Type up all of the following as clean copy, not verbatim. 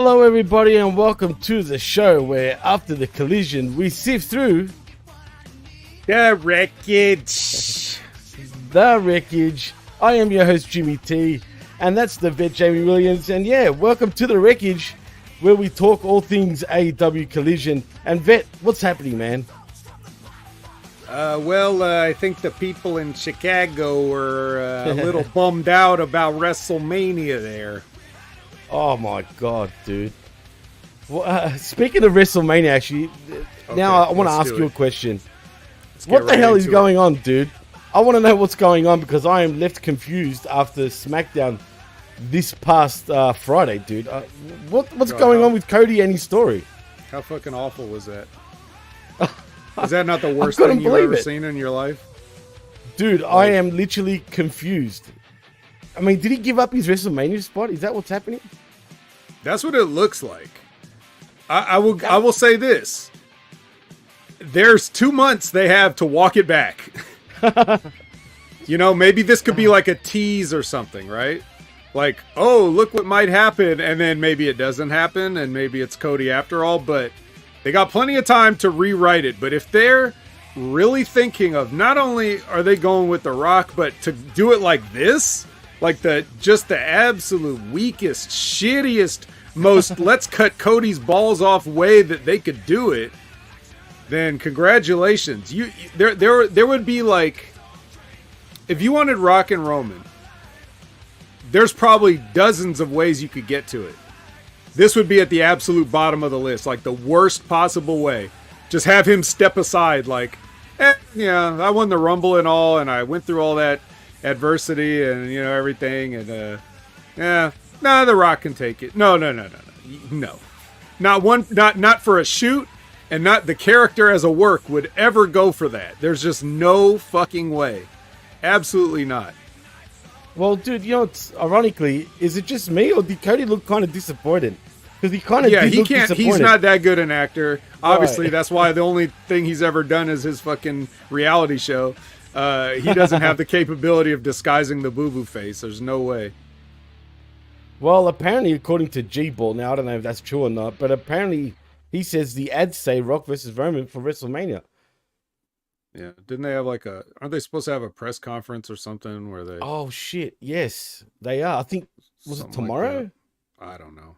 Hello everybody and welcome to the show where after the collision we sift through the wreckage. The wreckage. I am your host Jimmy T and that's the vet Jamie Williams, and yeah, welcome to the wreckage where we talk all things AEW Collision. And vet, what's happening, man? I think the people in Chicago were a little bummed out about WrestleMania there. Oh my god, dude. Well, speaking of WrestleMania, actually, now I want to ask you a question. What the hell is going on, dude? I want to know what's going on because I am left confused after SmackDown this past Friday, dude. What's going on with Cody and his story? How fucking awful was that? Is that not the worst thing you've ever seen in your life? Dude, I am literally confused. I mean, did he give up his WrestleMania spot? Is that what's happening? That's what it looks like. I will say this. There's 2 months they have to walk it back. You know, maybe this could be like a tease or something, right? Like, oh, look what might happen, and then maybe it doesn't happen, and maybe it's Cody after all, but they got plenty of time to rewrite it. But if they're really thinking of not only are they going with The Rock, but to do it like this, like the absolute weakest, shittiest, most let's cut Cody's balls off way that they could do it, then congratulations. There would be like, if you wanted Rock and Roman, there's probably dozens of ways you could get to it. This would be at the absolute bottom of the list, like the worst possible way. Just have him step aside, like, yeah, I won the Rumble and all, and I went through all that adversity and, you know, everything, and The Rock can take it. No. Not for a shoot, and not the character as a work would ever go for that. There's just no fucking way. Absolutely not. Well, dude, you know, it's ironically, is it just me or did Cody look kind of disappointed? Because he kind of he can't. He's not that good an actor. Obviously, That's why the only thing he's ever done is his fucking reality show. He doesn't have the capability of disguising the boo-boo face. There's no way. Well, apparently, according to G-Ball, now I don't know if that's true or not, but apparently he says the ads say Rock versus Roman for WrestleMania. Yeah, didn't they have like aren't they supposed to have a press conference or something where they... Oh, shit, yes, they are. I think, was it tomorrow? Like I don't know.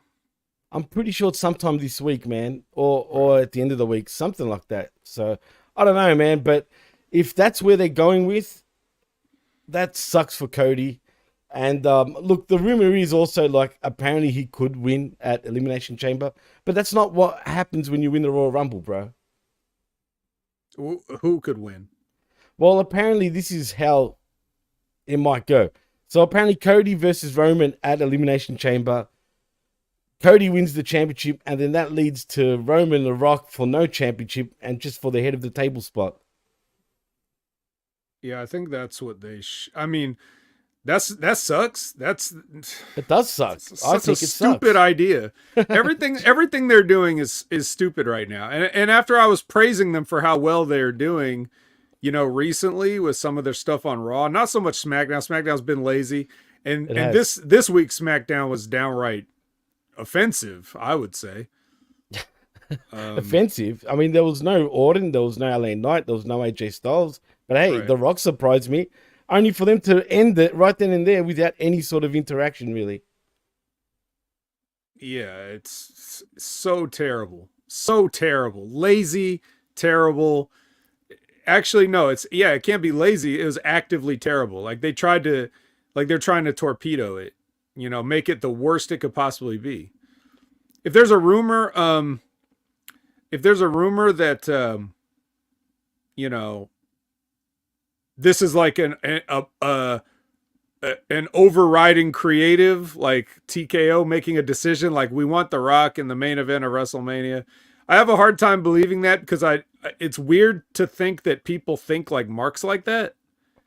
I'm pretty sure it's sometime this week, man, or at the end of the week, something like that. So, I don't know, man, but if that's where they're going with, that sucks for Cody. And look, the rumor is also like apparently he could win at Elimination Chamber, but that's not what happens when you win the Royal Rumble, bro. Who could win? Well, apparently this is how it might go. So apparently Cody versus Roman at Elimination Chamber. Cody wins the championship, and then that leads to Roman and The Rock for no championship and just for the head of the table spot. Yeah, I think that's what they... I mean, that sucks. It does suck. I think it's a stupid idea. Everything they're doing is stupid right now. And after I was praising them for how well they're doing, you know, recently with some of their stuff on Raw, not so much SmackDown. SmackDown's been lazy, and this week's SmackDown was downright offensive, I would say. Offensive? I mean, there was no Orton, there was no LA Knight, there was no AJ Styles. But hey, The Rock surprised me, only for them to end it right then and there without any sort of interaction, really. Yeah, it's so terrible. So terrible. Lazy, terrible. Actually, no, it can't be lazy. It was actively terrible. Like they're trying to torpedo it. You know, make it the worst it could possibly be. If there's a rumor that, you know, this is like an overriding creative, like TKO making a decision, like we want The Rock in the main event of WrestleMania. I have a hard time believing that because it's weird to think that people think like marks like that.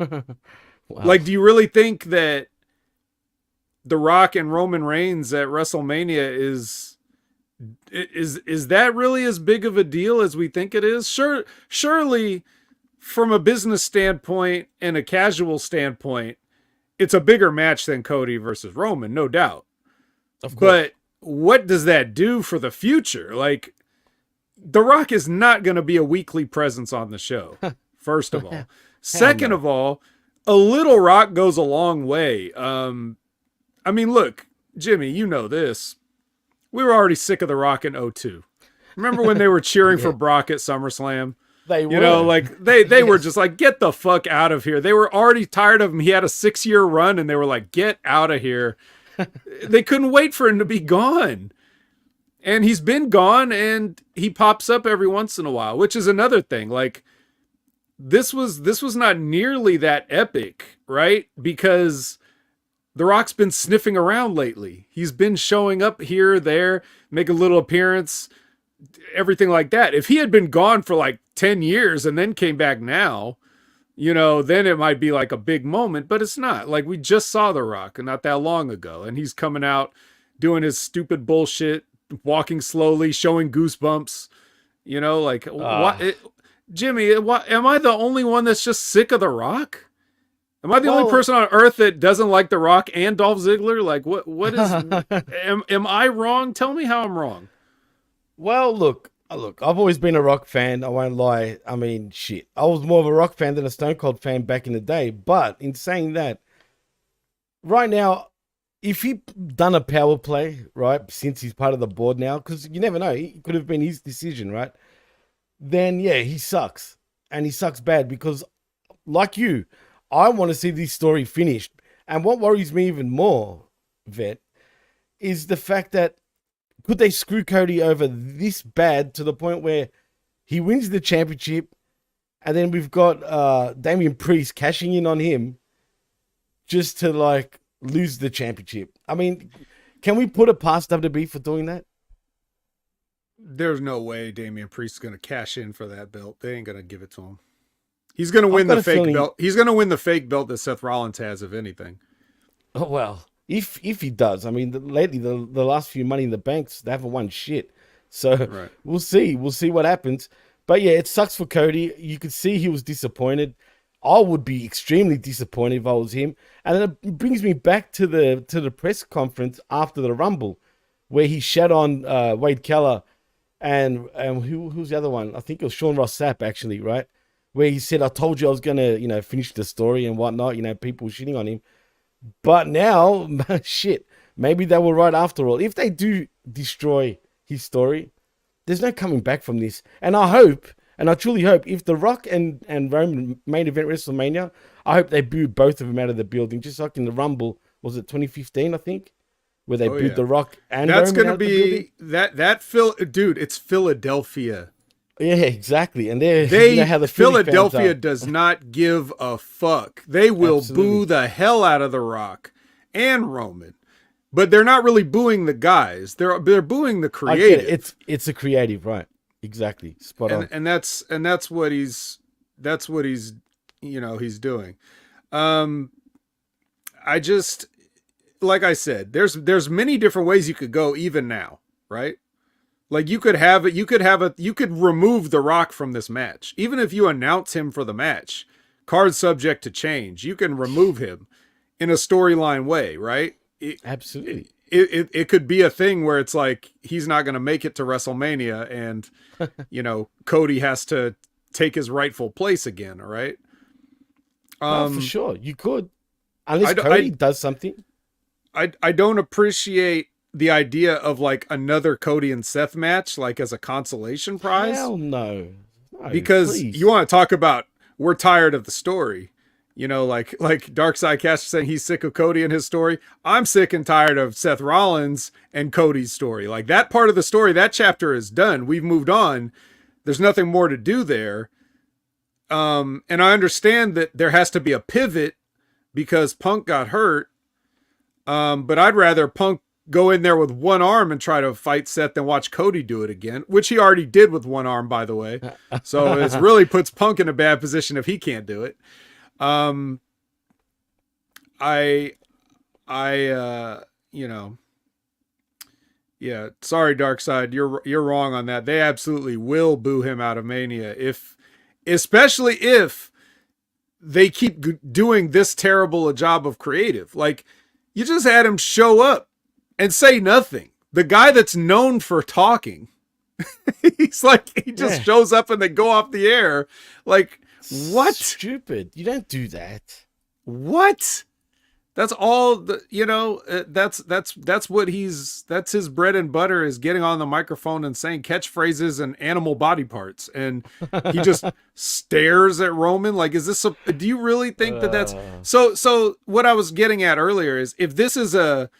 Wow. Like, do you really think that The Rock and Roman Reigns at WrestleMania is that really as big of a deal as we think it is? Surely from a business standpoint and a casual standpoint, it's a bigger match than Cody versus Roman, no doubt. Of course. But what does that do for the future? Like, The Rock is not going to be a weekly presence on the show, first of all. Second of all, a little Rock goes a long way. I mean, look, Jimmy, you know this. We were already sick of The Rock in 2002. Remember when they were cheering for Brock at SummerSlam? They were. You know, like they were just like, get the fuck out of here. They were already tired of him. He had a 6-year run and they were like, get out of here. They couldn't wait for him to be gone. And he's been gone and he pops up every once in a while, which is another thing. Like this was not nearly that epic, right? Because The Rock's been sniffing around lately. He's been showing up here, there, make a little appearance, everything like that. If he had been gone for like 10 years and then came back now, you know, then it might be like a big moment, but it's not. Like we just saw The Rock not that long ago and he's coming out doing his stupid bullshit, walking slowly, showing goosebumps, you know, like Jimmy, am I the only one that's just sick of The Rock? Am I the only person on earth that doesn't like The Rock and Dolph Ziggler? Like what is, am I wrong? Tell me how I'm wrong. Well, look, I've always been a Rock fan. I won't lie. I mean, shit. I was more of a Rock fan than a Stone Cold fan back in the day. But in saying that, right now, if he'd done a power play, right, since he's part of the board now, because you never know, it could have been his decision, right? Then, yeah, he sucks. And he sucks bad because, like you, I want to see this story finished. And what worries me even more, Vet, is the fact that could they screw Cody over this bad to the point where he wins the championship and then we've got Damian Priest cashing in on him just to, like, lose the championship? I mean, can we put it past WWE for doing that? There's no way Damian Priest is going to cash in for that belt. They ain't going to give it to him. He's going to win the fake belt. He's going to win the fake belt that Seth Rollins has, if anything. Oh, well, if he does. I mean, lately, the last few Money in the Banks, they haven't won shit. So right. We'll see. We'll see what happens. But yeah, it sucks for Cody. You could see he was disappointed. I would be extremely disappointed if I was him. And then it brings me back to the press conference after the Rumble, where he shat on Wade Keller and who's the other one? I think it was Sean Ross Sapp, actually, right? Where he said, I told you I was going to, finish the story and whatnot. People were shitting on him. But now, shit, maybe they were right after all. If they do destroy his story, there's no coming back from this. And I hope, and I truly hope, if The Rock and Roman main event WrestleMania, I hope they boo both of them out of the building, just like in the Rumble. Was it 2015, I think? Where they booed The Rock and that's Roman gonna be dude, it's Philadelphia. Yeah, exactly. And they how the Philadelphia does not give a fuck. They will boo the hell out of The Rock and Roman. But they're not really booing the guys. They're booing the creative. It's a creative, right? Exactly. Spot on. And that's what he's he's doing. I just, like I said, there's many different ways you could go even now, right? Like you could remove The Rock from this match. Even if you announce him for the match, card subject to change, you can remove him in a storyline way, right? Absolutely. It could be a thing where it's like he's not going to make it to WrestleMania and Cody has to take his rightful place again, all right? For sure. You could. Unless Cody does something. I don't appreciate the idea of like another Cody and Seth match, like as a consolation prize. Hell no. Because please. You want to talk about we're tired of the story. Like Darkside Caster saying he's sick of Cody and his story. I'm sick and tired of Seth Rollins and Cody's story. Like that part of the story, that chapter is done. We've moved on. There's nothing more to do there. And I understand that there has to be a pivot because Punk got hurt. But I'd rather Punk go in there with one arm and try to fight Seth than watch Cody do it again, which he already did with one arm, by the way. So it really puts Punk in a bad position if he can't do it. Yeah, sorry, Darkseid, you're wrong on that. They absolutely will boo him out of Mania especially if they keep doing this terrible a job of creative. Like you just had him show up and say nothing. the guy that's known for talking, he's like, he just shows up and they go off the air. Like, what? Stupid. You don't do that. What? That's all the, that's that's his bread and butter, is getting on the microphone and saying catchphrases and animal body parts. And he just stares at Roman. Like, do you really think that's so what I was getting at earlier is if this is a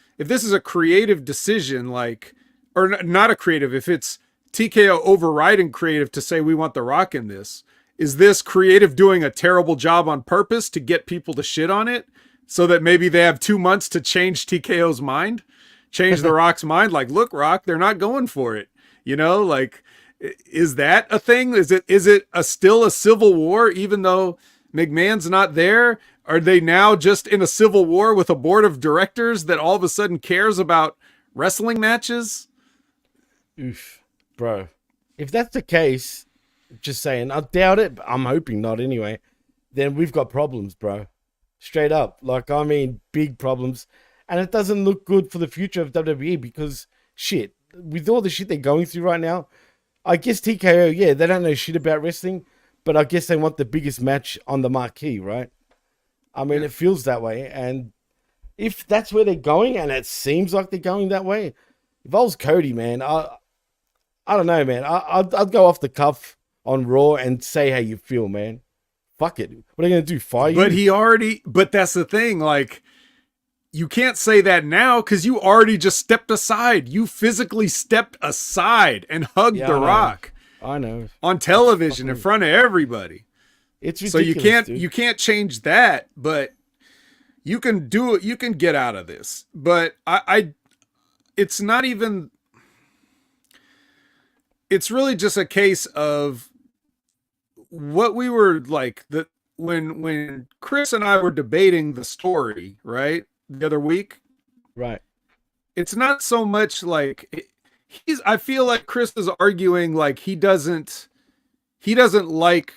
creative decision, like, or not a creative, if it's TKO overriding creative to say we want The Rock in this, is this creative doing a terrible job on purpose to get people to shit on it? So that maybe they have 2 months to change TKO's mind, change The Rock's mind. Like, look, Rock, they're not going for it. Like, is that a thing? Is it still a civil war, even though McMahon's not there? Are they now just in a civil war with a board of directors that all of a sudden cares about wrestling matches? Oof, bro. If that's the case, just saying, I doubt it, but I'm hoping not anyway, then we've got problems, bro. Straight up. Like, I mean, big problems. And it doesn't look good for the future of WWE because, shit, with all the shit they're going through right now, I guess TKO, yeah, they don't know shit about wrestling, but I guess they want the biggest match on the marquee, right? I mean, It feels that way. And if that's where they're going, and it seems like they're going that way, if I was Cody, man, I don't know, man. I'd go off the cuff on Raw and say how you feel, man. Fuck it. What are they going to do? Fire you? But that's the thing. Like, you can't say that now because you already just stepped aside. You physically stepped aside and hugged The Rock. I know. On television in front of everybody. It's ridiculous, so you can't change that, but you can do it. You can get out of this. But it's not even, it's really just a case of what we were like, when Chris and I were debating the story, right, the other week, right? It's not so much like I feel like Chris is arguing like he doesn't like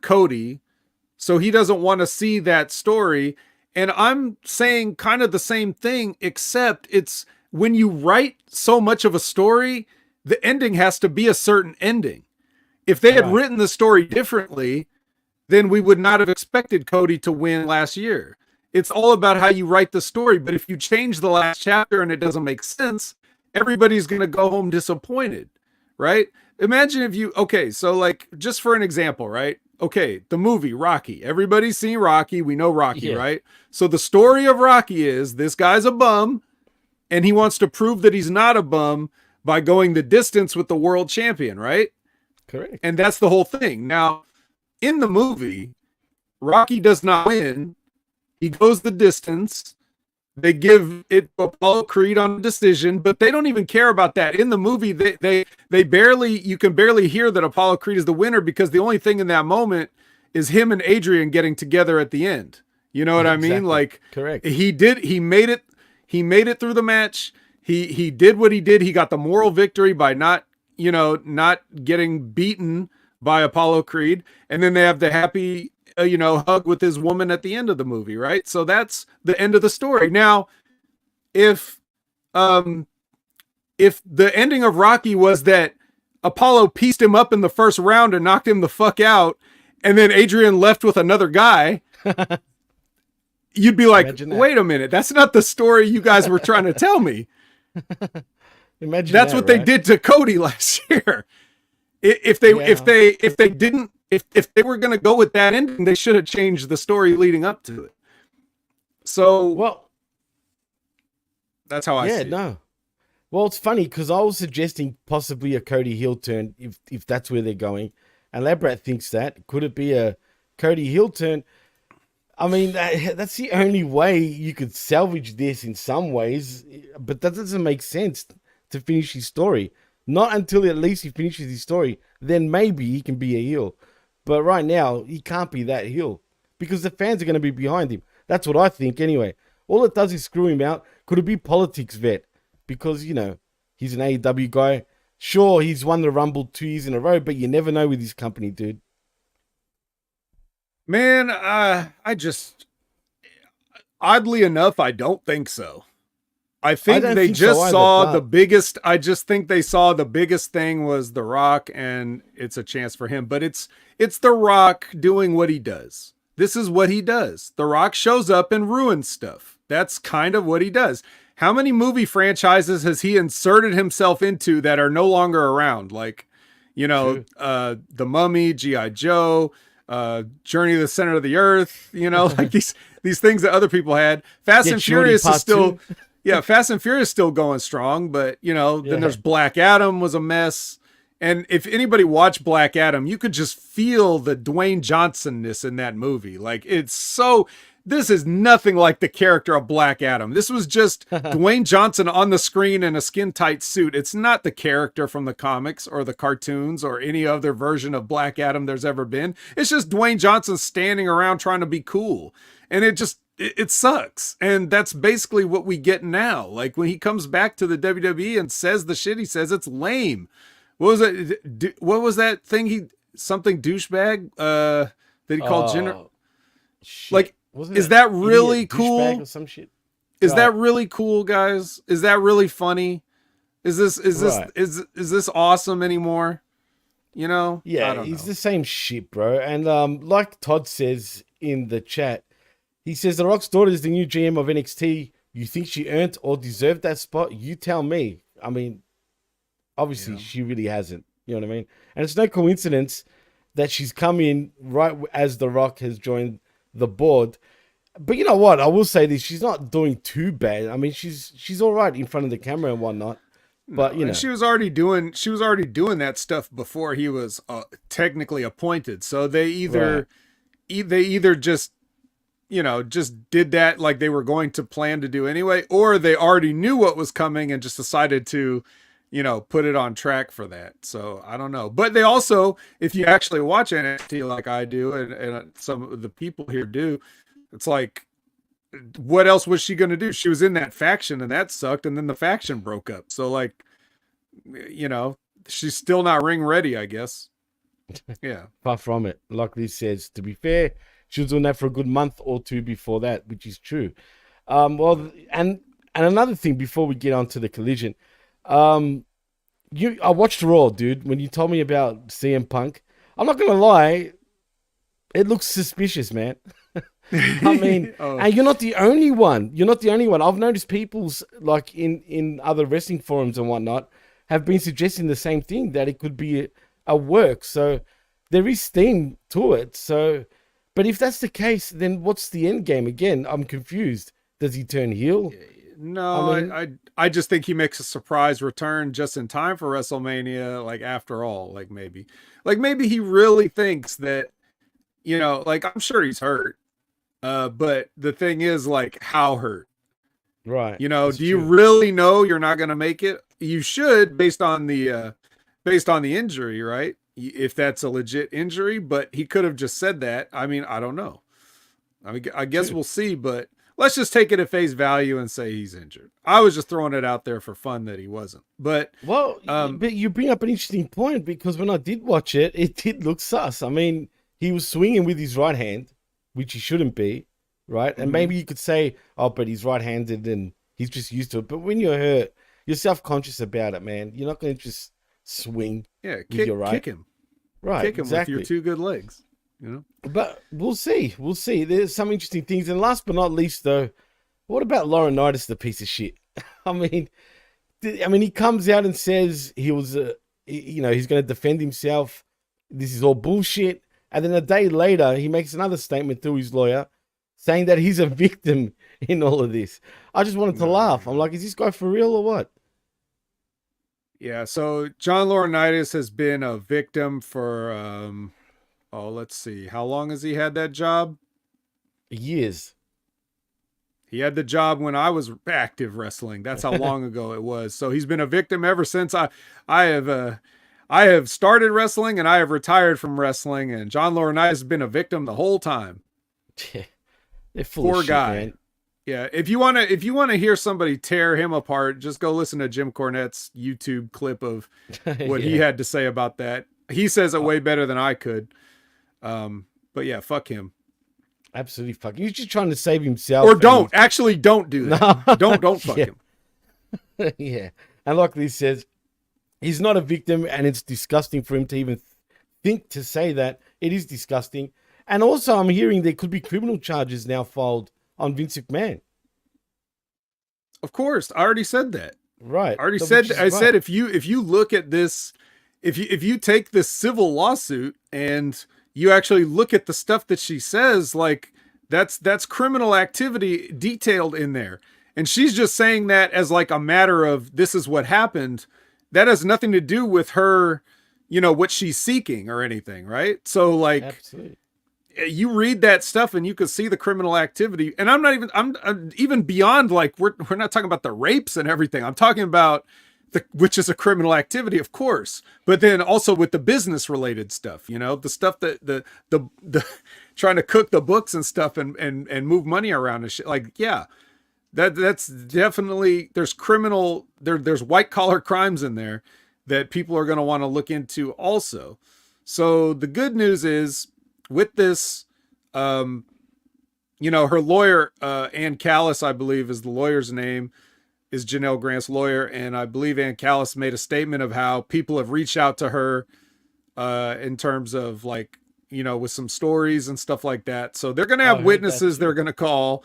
Cody, so he doesn't want to see that story. And I'm saying kind of the same thing, except it's when you write so much of a story, the ending has to be a certain ending. If they had written the story differently, then we would not have expected Cody to win last year. It's all about how you write the story. But if you change the last chapter and it doesn't make sense, everybody's going to go home disappointed, right? Imagine if so like, just for an example, right? Okay, the movie Rocky. Everybody's seen Rocky. We know Rocky, right? So the story of Rocky is this guy's a bum and he wants to prove that he's not a bum by going the distance with the world champion, right? Correct. And that's the whole thing. Now, in the movie, Rocky does not win. He goes the distance. They give it to Apollo Creed on a decision, but they don't even care about that. In the movie, you can barely hear that Apollo Creed is the winner because the only thing in that moment is him and Adrian getting together at the end. You know what I mean? Like, correct. He made it through the match. He did what he did. He got the moral victory by not getting beaten by Apollo Creed. And then they have the happy, hug with his woman at the end of the movie, right? So that's the end of the story. Now, if the ending of Rocky was that Apollo pieced him up in the first round and knocked him the fuck out, and then Adrian left with another guy, you'd be like, wait a minute, that's not the story you guys were trying to tell me. Imagine that's what they did to Cody last year. If they were going to go with that ending, they should have changed the story leading up to it. So, well, that's how I see it. No. Well, it's funny because I was suggesting possibly a Cody heel turn if that's where they're going, and Labrat thinks that. Could it be a Cody heel turn? I mean, that's the only way you could salvage this in some ways, but that doesn't make sense to finish his story. Not until at least he finishes his story. Then maybe he can be a heel. But right now, he can't be that heel because the fans are going to be behind him. That's what I think anyway. All it does is screw him out. Could it be politics, Vet? Because, he's an AEW guy. Sure, he's won the Rumble 2 years in a row, but you never know with his company, dude. Man, oddly enough, I don't think so. I think don't they think so just either, saw but- the biggest. I just think they saw the biggest thing was The Rock, and it's a chance for him. But it's The Rock doing what he does. This is what he does. The Rock shows up and ruins stuff. That's kind of what he does. How many movie franchises has he inserted himself into that are no longer around? Like, The Mummy, G.I. Joe, Journey to the Center of the Earth. Like these things that other people had. Fast and Furious is still. Yeah, Fast and Furious still going strong, but then there's Black Adam was a mess. And if anybody watched Black Adam, you could just feel the Dwayne Johnson-ness in that movie. Like this is nothing like the character of Black Adam. This was just Dwayne Johnson on the screen in a skin-tight suit. It's not the character from the comics or the cartoons or any other version of Black Adam there's ever been. It's just Dwayne Johnson standing around trying to be cool. And it sucks. And that's basically what we get now. Like when he comes back to the WWE and says the shit he says, it's lame. What was it? What was that thing something douchebag that he called Jenner? Like, is that really cool? Or some shit? Is that really cool, guys? Is that really funny? Is this awesome anymore? Yeah, it's the same shit, bro. And like Todd says in the chat, he says The Rock's daughter is the new GM of NXT. You think she earned or deserved that spot? You tell me. I mean, obviously she really hasn't. You know what I mean? And it's no coincidence that she's come in right as The Rock has joined the board. But you know what? I will say this: she's not doing too bad. I mean, she's all right in front of the camera and whatnot. But she was already doing that stuff before he was technically appointed. So they either just did that like they were going to plan to do anyway, or they already knew what was coming and just decided to, put it on track for that. So I don't know. But they also, if you actually watch NXT like I do, and some of the people here do, it's like, what else was she going to do? She was in that faction and that sucked. And then the faction broke up. So like, she's still not ring ready, I guess. Yeah. Far from it. Like this says, to be fair, she was doing that for a good month or two before that, which is true. Well, and another thing before we get on to the collision, I watched Raw, dude. When you told me about CM Punk, I'm not gonna lie, it looks suspicious, man. I mean, and you're not the only one. I've noticed people's like in other wrestling forums and whatnot have been suggesting the same thing, that it could be a work. So there is steam to it. So. But if that's the case, then what's the end game? Again, I'm confused. Does he turn heel? No, I just think he makes a surprise return just in time for WrestleMania. Like after all, like maybe he really thinks that, like I'm sure he's hurt. But the thing is, like, how hurt? Right. Do you really know you're not going to make it? You should, based on the injury, right? If that's a legit injury, but he could have just said that. I mean, I don't know. I mean, I guess we'll see, but let's just take it at face value and say he's injured. I was just throwing it out there for fun that he wasn't. But but you bring up an interesting point, because when I did watch it, it did look sus. I mean, he was swinging with his right hand, which he shouldn't be, right? And maybe you could say, oh, but he's right-handed and he's just used to it. But when you're hurt, you're self-conscious about it, man. You're not going to just swing. Yeah, kick him. Right, kick him exactly. with your 2 good legs. But we'll see. There's some interesting things. And last but not least, though, what about Laurinaitis, the piece of shit? I mean, he comes out and says he was, he's going to defend himself. This is all bullshit. And then a day later, he makes another statement through his lawyer saying that he's a victim in all of this. I just wanted to laugh. I'm like, is this guy for real or what? Yeah, so John Laurinaitis has been a victim for, let's see. How long has he had that job? Years. He had the job when I was active wrestling. That's how long ago it was. So he's been a victim ever since I have started wrestling and I have retired from wrestling. And John Laurinaitis has been a victim the whole time. They're full Poor of shit, guy. man. Yeah, if you want to hear somebody tear him apart, just go listen to Jim Cornette's YouTube clip of what he had to say about that. He says it way better than I could. But yeah, fuck him. Absolutely fuck. He's just trying to save himself. Or don't do that. No. Don't fuck him. Yeah. And like Liz says, he's not a victim, and it's disgusting for him to even think to say that. It is disgusting. And also, I'm hearing there could be criminal charges now filed on Vince McMahon. Of course, I already said that. Right. I already said. I said if you look at this, if you take this civil lawsuit and you actually look at the stuff that she says, like that's criminal activity detailed in there, and she's just saying that as like a matter of this is what happened. That has nothing to do with her, what she's seeking or anything, right? So like, absolutely. You read that stuff and you can see the criminal activity. And I'm even beyond like, we're not talking about the rapes and everything. I'm talking about which is a criminal activity, of course, but then also with the business related stuff, the stuff that the trying to cook the books and stuff and move money around and shit. Like, yeah, that's definitely, there's there's white collar crimes in there that people are going to want to look into also. So the good news is, with this, her lawyer, Ann Callis, I believe is the lawyer's name, is Janelle Grant's lawyer. And I believe Ann Callis made a statement of how people have reached out to her in terms of like, with some stories and stuff like that. So they're going to have witnesses they're going to call.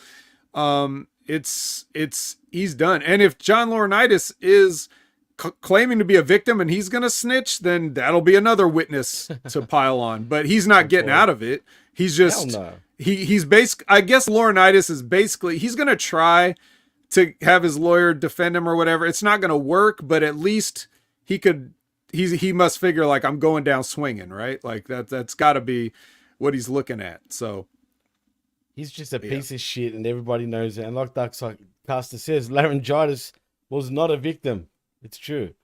He's done. And if John Laurinaitis is claiming to be a victim and he's going to snitch, then that'll be another witness to pile on, but he's not getting out of it. He's just, he's basically, I guess Laurinaitis is basically, he's going to try to have his lawyer defend him or whatever. It's not going to work, but at least he must figure like, I'm going down swinging, right? Like that's gotta be what he's looking at. So he's just a piece of shit and everybody knows it. And like Darkcaster says, laryngitis was not a victim. It's true.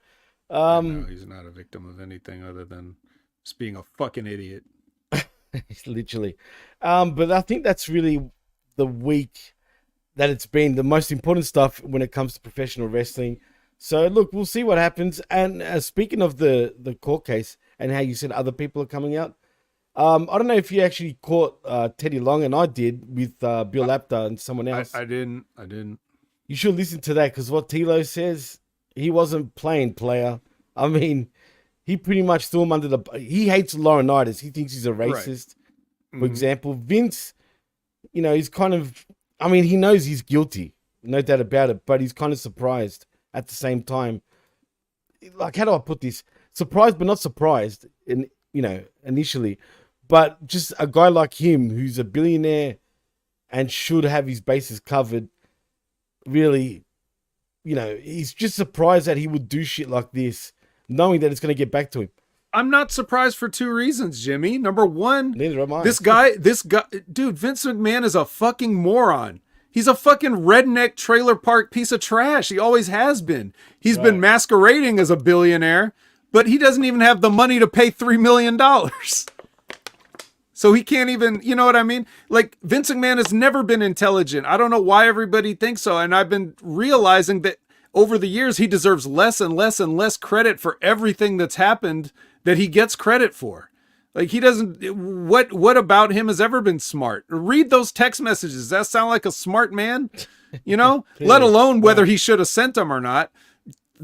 No, he's not a victim of anything other than just being a fucking idiot. Literally. But I think that's really the week that it's been the most important stuff when it comes to professional wrestling. So look, we'll see what happens. And speaking of the court case and how you said other people are coming out, I don't know if you actually caught Teddy Long, and I did with Bill Apter and someone else. I didn't. You should listen to that, because what Tilo says, he wasn't playing player. I mean, he pretty much threw him under the... He hates Laurinaitis. He thinks he's a racist. Right. For example, Vince, he's kind of... I mean, he knows he's guilty. No doubt about it. But he's kind of surprised at the same time. Like, how do I put this? Surprised, but not surprised, initially. But just a guy like him, who's a billionaire and should have his bases covered, really... he's just surprised that he would do shit like this, knowing that it's going to get back to him. I'm not surprised for two reasons, Jimmy. Number one, neither am I. This guy, dude, Vince McMahon is a fucking moron. He's a fucking redneck trailer park piece of trash. He always has been. He's been masquerading as a billionaire, but he doesn't even have the money to pay $3 million. So he can't even, you know what I mean? Like, Vince McMahon has never been intelligent. I don't know why everybody thinks so. And I've been realizing that over the years, he deserves less and less and less credit for everything that's happened that he gets credit for. Like, he doesn't, what about him has ever been smart? Read those text messages. Does that sound like a smart man? Let alone whether he should have sent them or not.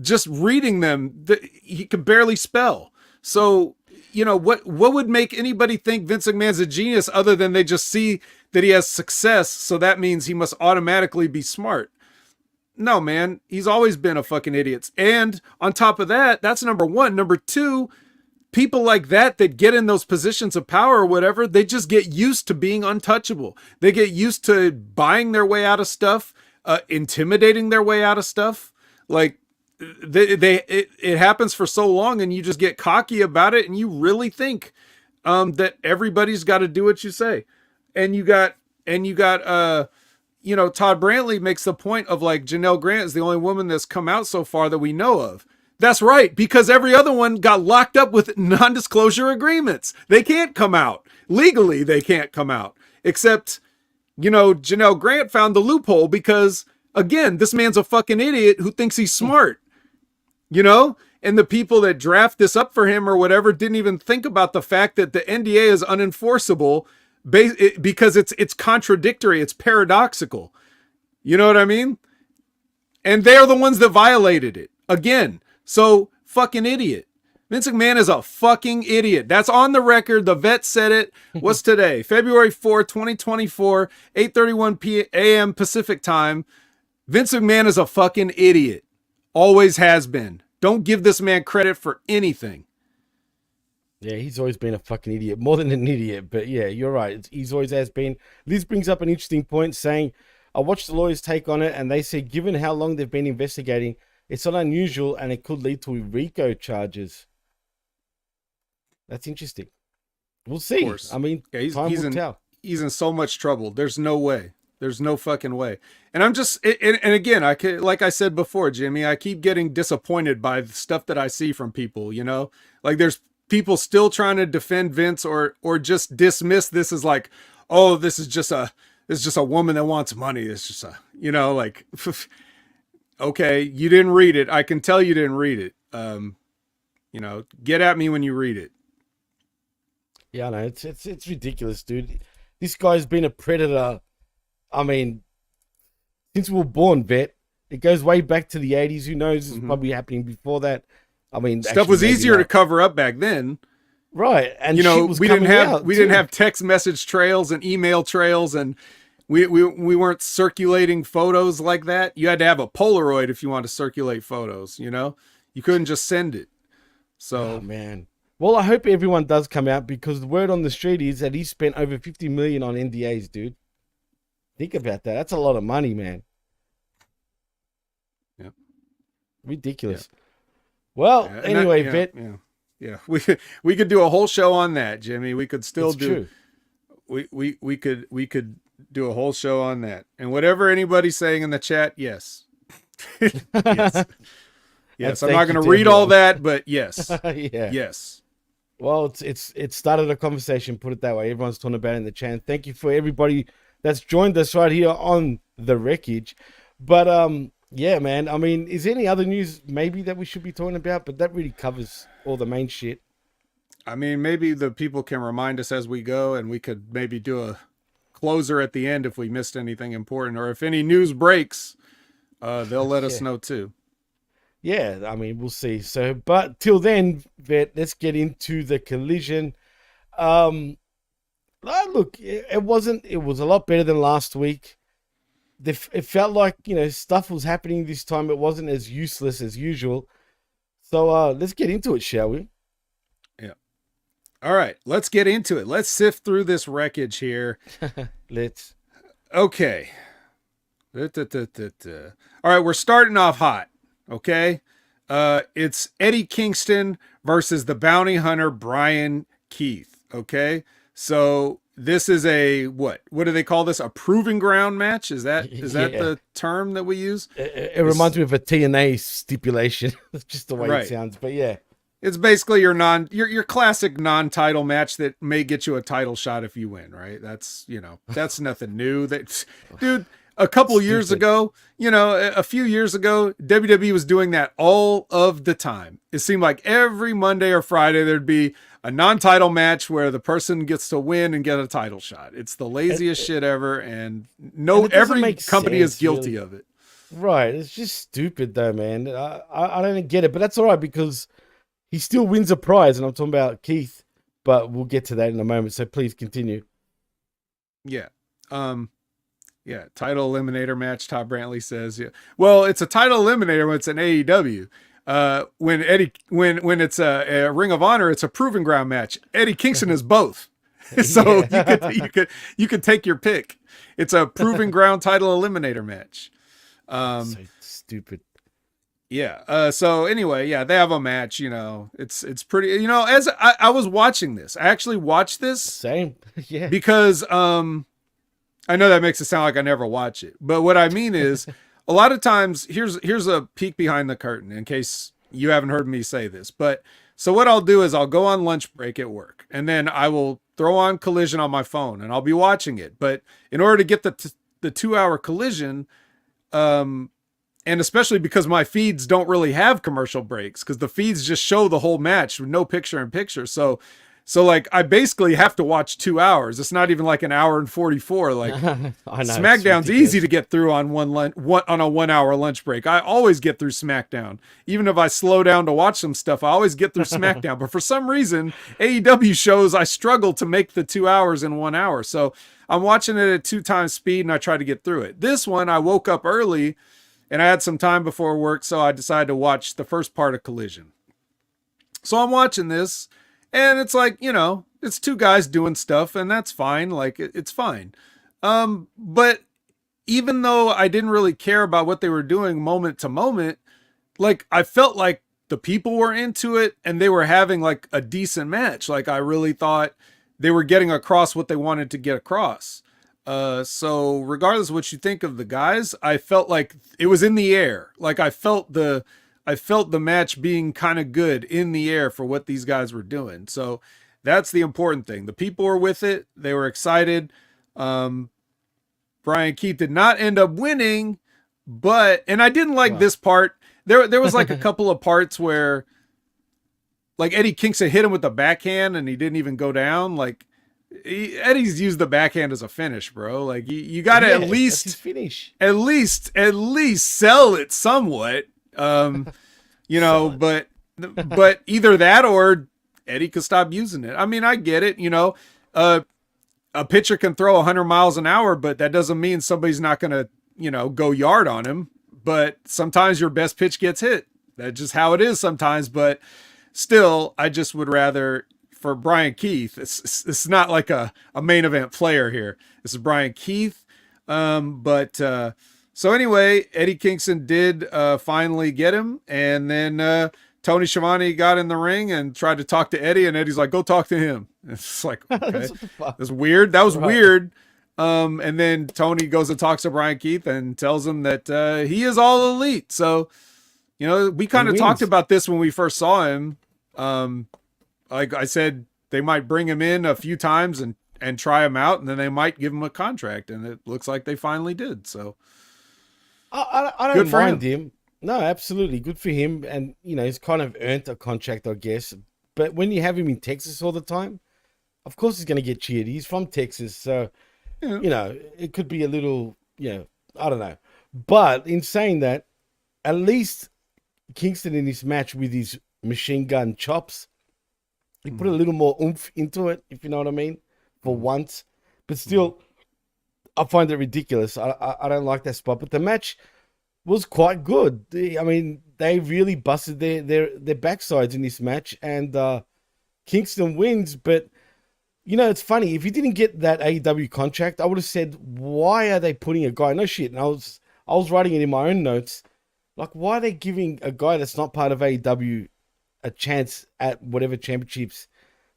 Just reading them, he could barely spell. So, what would make anybody think Vince McMahon's a genius other than they just see that he has success, so that means he must automatically be smart? No, man, he's always been a fucking idiot. And on top of that, that's number one. Number two, people like that get in those positions of power or whatever, they just get used to being untouchable. They get used to buying their way out of stuff, intimidating their way out of stuff. Like, it happens for so long, and you just get cocky about it, and you really think that everybody's got to do what you say. And you got Todd Brantley makes the point of like, Janelle Grant is the only woman that's come out so far that we know of. That's right, because every other one got locked up with non-disclosure agreements. They can't come out. Legally, they can't come out. Except, Janelle Grant found the loophole because, again, this man's a fucking idiot who thinks he's smart. And the people that draft this up for him or whatever didn't even think about the fact that the NDA is unenforceable because it's contradictory. It's paradoxical. You know what I mean? And they're the ones that violated it again. So fucking idiot. Vince McMahon is a fucking idiot. That's on the record. The vet said it. What's today? February 4th, 2024, 8:31 a.m. Pacific time. Vince McMahon is a fucking idiot. Always has been. Don't give this man credit for anything. Yeah, he's always been a fucking idiot. More than an idiot, but yeah, you're right. He's always has been. Liz brings up an interesting point saying, I watched the lawyers take on it and they said given how long they've been investigating, it's not unusual and it could lead to RICO charges. That's interesting. We'll see. I mean, yeah, time will tell. He's in so much trouble. There's no way. There's no fucking way. And I'm just, and again, like I said before, Jimmy, I keep getting disappointed by the stuff that I see from people, you know, like there's people still trying to defend Vince or just dismiss this as like, oh, this is just a woman that wants money. It's just a, you know, like, okay, you didn't read it. I can tell you didn't read it. You know, get at me when you read it. Yeah, no, it's ridiculous, dude. This guy's been a predator. I mean, since we were born, vet. It goes way back to the 80s. Who knows? It's probably happening before that. I mean, stuff was easier to cover up back then. Right. And you know, we didn't have text message trails and email trails, and we weren't circulating photos like that. You had to have a Polaroid if you wanted to circulate photos, you know? You couldn't just send it. So, oh, man. Well, I hope everyone does come out because the word on the street is that he spent over $50 million on NDAs, dude. Think about that. That's a lot of money, man. Yeah. Ridiculous. Yeah. Well, yeah, anyway, Vet. Yeah. We could do a whole show on that, Jimmy. We could still true. We could do a whole show on that. And whatever anybody's saying in the chat, yes. Yes. Yes, I'm not going to read all that, but yes. Yeah. Yes. Well, it started a conversation, put it that way. Everyone's talking about it in the chat. Thank you for everybody that's joined us right here on the Wreckage. But yeah, man. I mean, is there any other news maybe that we should be talking about? But that really covers all the main shit. I mean, maybe the people can remind us as we go, and we could maybe do a closer at the end if we missed anything important, or if any news breaks, they'll let us know too. Yeah, I mean, we'll see. So, but till then, Vet, let's get into the Collision. Look, it was a lot better than last week. It felt like, you know, stuff was happening this time. It wasn't as useless as usual. So let's get into it, shall we? Yeah. All right, let's get into it. Let's sift through this wreckage here. Let's. Okay. All right, we're starting off hot. Okay. It's Eddie Kingston versus the bounty hunter, Bryan Keith. Okay. So this is what do they call this? A proving ground match? Is that the term that we use? It reminds me of a TNA stipulation. That's just the way it sounds, but yeah. It's basically your classic non-title match that may get you a title shot if you win, right? That's, you know, that's nothing new. Dude, a couple years ago, you know, a few years ago, WWE was doing that all of the time. It seemed like every Monday or Friday there'd be a non-title match where the person gets to win and get a title shot. It's the laziest shit ever, and every company is guilty of it. Right. It's just stupid though, man. I don't get it, but that's all right because he still wins a prize, and I'm talking about Keith, but we'll get to that in a moment. So please continue. Yeah. Yeah, title eliminator match, Todd Brantley says. Yeah. Well, it's a title eliminator when it's an AEW. When it's a Ring of Honor, it's a proving ground match. Eddie Kingston is both. So you could take your pick. It's a proving ground title eliminator match. So stupid. Yeah. So anyway, yeah, they have a match, you know, it's pretty, you know, as I was watching this, I actually watched this. Same. Yeah. Because, I know that makes it sound like I never watch it, but what I mean is a lot of times here's a peek behind the curtain in case you haven't heard me say this. But so what I'll do is I'll go on lunch break at work and then I will throw on Collision on my phone and I'll be watching it. But in order to get the 2-hour Collision, and especially because my feeds don't really have commercial breaks because the feeds just show the whole match with no picture in picture. So So like I basically have to watch 2 hours. It's not even like an hour and 44. Like I know, SmackDown's easy to get through on on a 1 hour lunch break. I always get through SmackDown. Even if I slow down to watch some stuff, I always get through SmackDown. But for some reason, AEW shows I struggle to make the 2 hours in 1 hour. So I'm watching it at 2 times speed and I try to get through it. This one, I woke up early and I had some time before work, so I decided to watch the first part of Collision. So I'm watching this, and it's like, you know, it's 2 guys doing stuff, and that's fine. Like, it's fine. But even though I didn't really care about what they were doing moment to moment, like, I felt like the people were into it, and they were having, like, a decent match. Like, I really thought they were getting across what they wanted to get across. So regardless of what you think of the guys, I felt like it was in the air. Like, I felt the match being kind of good in the air for what these guys were doing. So that's the important thing. The people were with it. They were excited. Bryan Keith did not end up winning, and I didn't like this part. There was like a couple of parts where like Eddie Kingston hit him with the backhand and he didn't even go down. Like Eddie's used the backhand as a finish, bro. Like you got to at least sell it somewhat. You know, but either that or Eddie could stop using it. I mean, I get it. You know, a pitcher can throw 100 miles an hour, but that doesn't mean somebody's not going to, you know, go yard on him. But sometimes your best pitch gets hit. That's just how it is sometimes. But still, I just would rather, for Bryan Keith, it's not like a main event player here. This is Bryan Keith. So anyway, Eddie Kingston did finally get him, and then Tony Schiavone got in the ring and tried to talk to Eddie, and Eddie's like, "Go talk to him." It's like, okay, that's weird. That was weird. And then Tony goes and talks to Bryan Keith and tells him that he is all elite. So, you know, we kind of talked about this when we first saw him. Like I said, they might bring him in a few times and try him out, and then they might give him a contract, and it looks like they finally did. So I don't mind him. No, absolutely. Good for him. And, you know, he's kind of earned a contract, I guess. But when you have him in Texas all the time, of course he's going to get cheered. He's from Texas. So, you know, it could be a little, you know, I don't know. But in saying that, at least Kingston in this match with his machine gun chops, he put a little more oomph into it, if you know what I mean, for once. But still, I find it ridiculous. I don't like that spot. But the match was quite good. I mean, they really busted their backsides in this match. And Kingston wins. But, you know, it's funny. If he didn't get that AEW contract, I would have said, why are they putting a guy? No shit. And I was writing it in my own notes. Like, why are they giving a guy that's not part of AEW a chance at whatever championships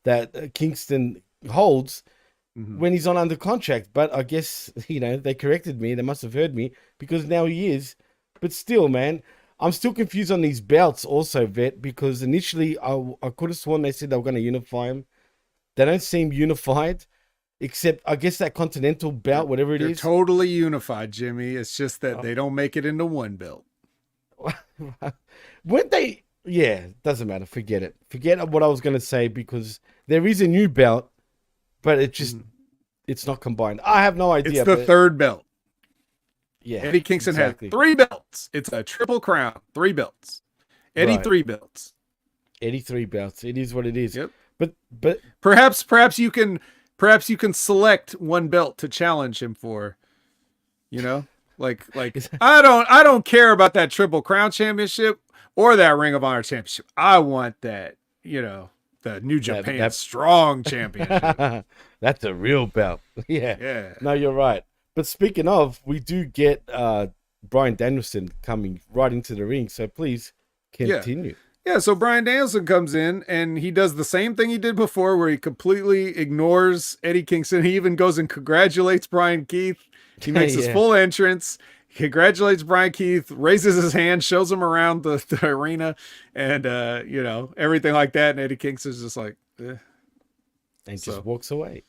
that Kingston holds when he's on under contract? But I guess, you know, they corrected me. They must have heard me because now he is. But still, man, I'm still confused on these belts also, Vet, because initially I could have sworn they said they were going to unify them. They don't seem unified, except I guess that Continental belt, whatever it They're is. totally unified, Jimmy. It's just that they don't make it into one belt. When they... Yeah, doesn't matter. Forget it. Forget what I was going to say because there is a new belt, but it just, it's not combined. I have no idea. It's the third belt. Yeah. Eddie Kingston had 3 belts. It's a triple crown, 3 belts. Eddie, Right. 3 belts. Eddie 3 belts. It is what it is. Yep. But Perhaps you can select one belt to challenge him for, you know, like I don't care about that Triple Crown Championship or that Ring of Honor Championship. I want that, you know, the New Japan Strong Championship. That's a real belt. Yeah. No, you're right. But speaking of, we do get Bryan Danielson coming right into the ring. So please continue. Yeah, so Bryan Danielson comes in and he does the same thing he did before where he completely ignores Eddie Kingston. He even goes and congratulates Bryan Keith. He makes his full entrance, congratulates Bryan Keith, raises his hand, shows him around the arena and, you know, everything like that. And Eddie Kingston's just like, And just walks away.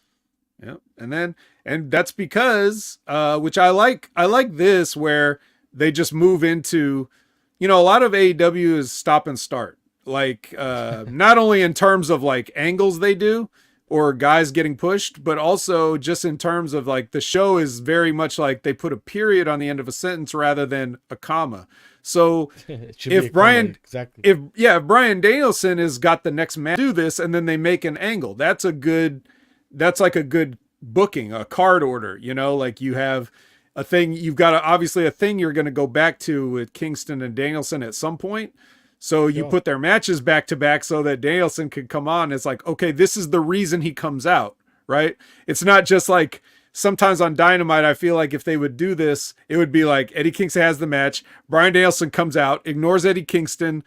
Yeah. And that's because, which I like this where they just move into, you know, a lot of AEW is stop and start. like not only in terms of like angles they do or guys getting pushed, but also just in terms of like the show is very much like they put a period on the end of a sentence rather than a comma. So if Bryan, exactly. if Bryan Danielson has got the next match do this, and then they make an angle, that's like a good booking, a card order, you know, like you have a thing, you've got obviously a thing you're going to go back to with Kingston and Danielson at some point. So you put their matches back to back so that Danielson can come on. It's like, okay, this is the reason he comes out, right? It's not just like, sometimes on Dynamite, I feel like if they would do this, it would be like Eddie Kingston has the match, Bryan Danielson comes out, ignores Eddie Kingston,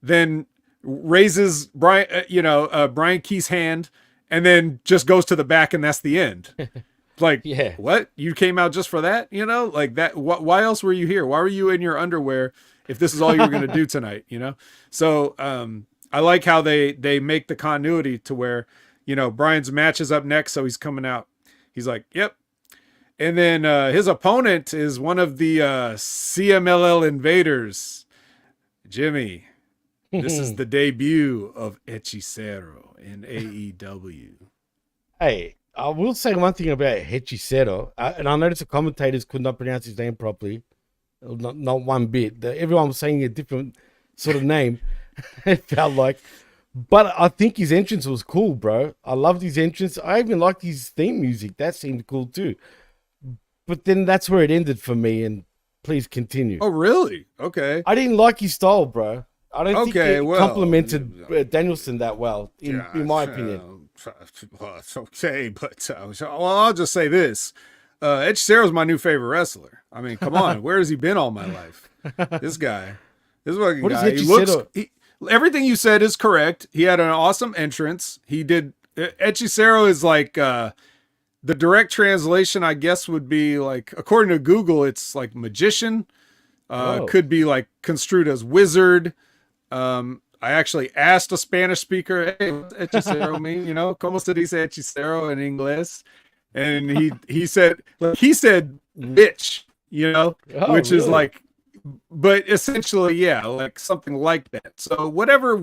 then raises Bryan Keith's hand, and then just goes to the back, and that's the end. Like, what? You came out just for that? You know, like that. Why else were you here? Why were you in your underwear if this is all you were going to do tonight? You know? So I like how they make the continuity to where, you know, Bryan's match is up next, so he's coming out. He's like, yep. And then his opponent is one of the CMLL invaders, Jimmy. This is the debut of Hechicero in AEW. Hey, I will say one thing about Hechicero, and I noticed the commentators could not pronounce his name properly. Not one bit. Everyone was saying a different sort of name, it felt like. But I think his entrance was cool, bro. I loved his entrance. I even liked his theme music. That seemed cool too. But then that's where it ended for me, and please continue. Oh, really? Okay. I didn't like his style, bro. I don't think it complimented Danielson that well, in my opinion. Well, it's okay, but I'll just say this. Hechicero's my new favorite wrestler. I mean, come on. Where has he been all my life? This guy. This fucking what guy. Everything you said is correct. He had an awesome entrance. He did. Hechicero is like the direct translation, I guess, would be like, according to Google, it's like magician. Could be like construed as wizard. I actually asked a Spanish speaker, "Hey, what's hechicero mean? You know, como se dice hechicero in English?" And he said witch. You know, which is like. But essentially, yeah, like something like that. So whatever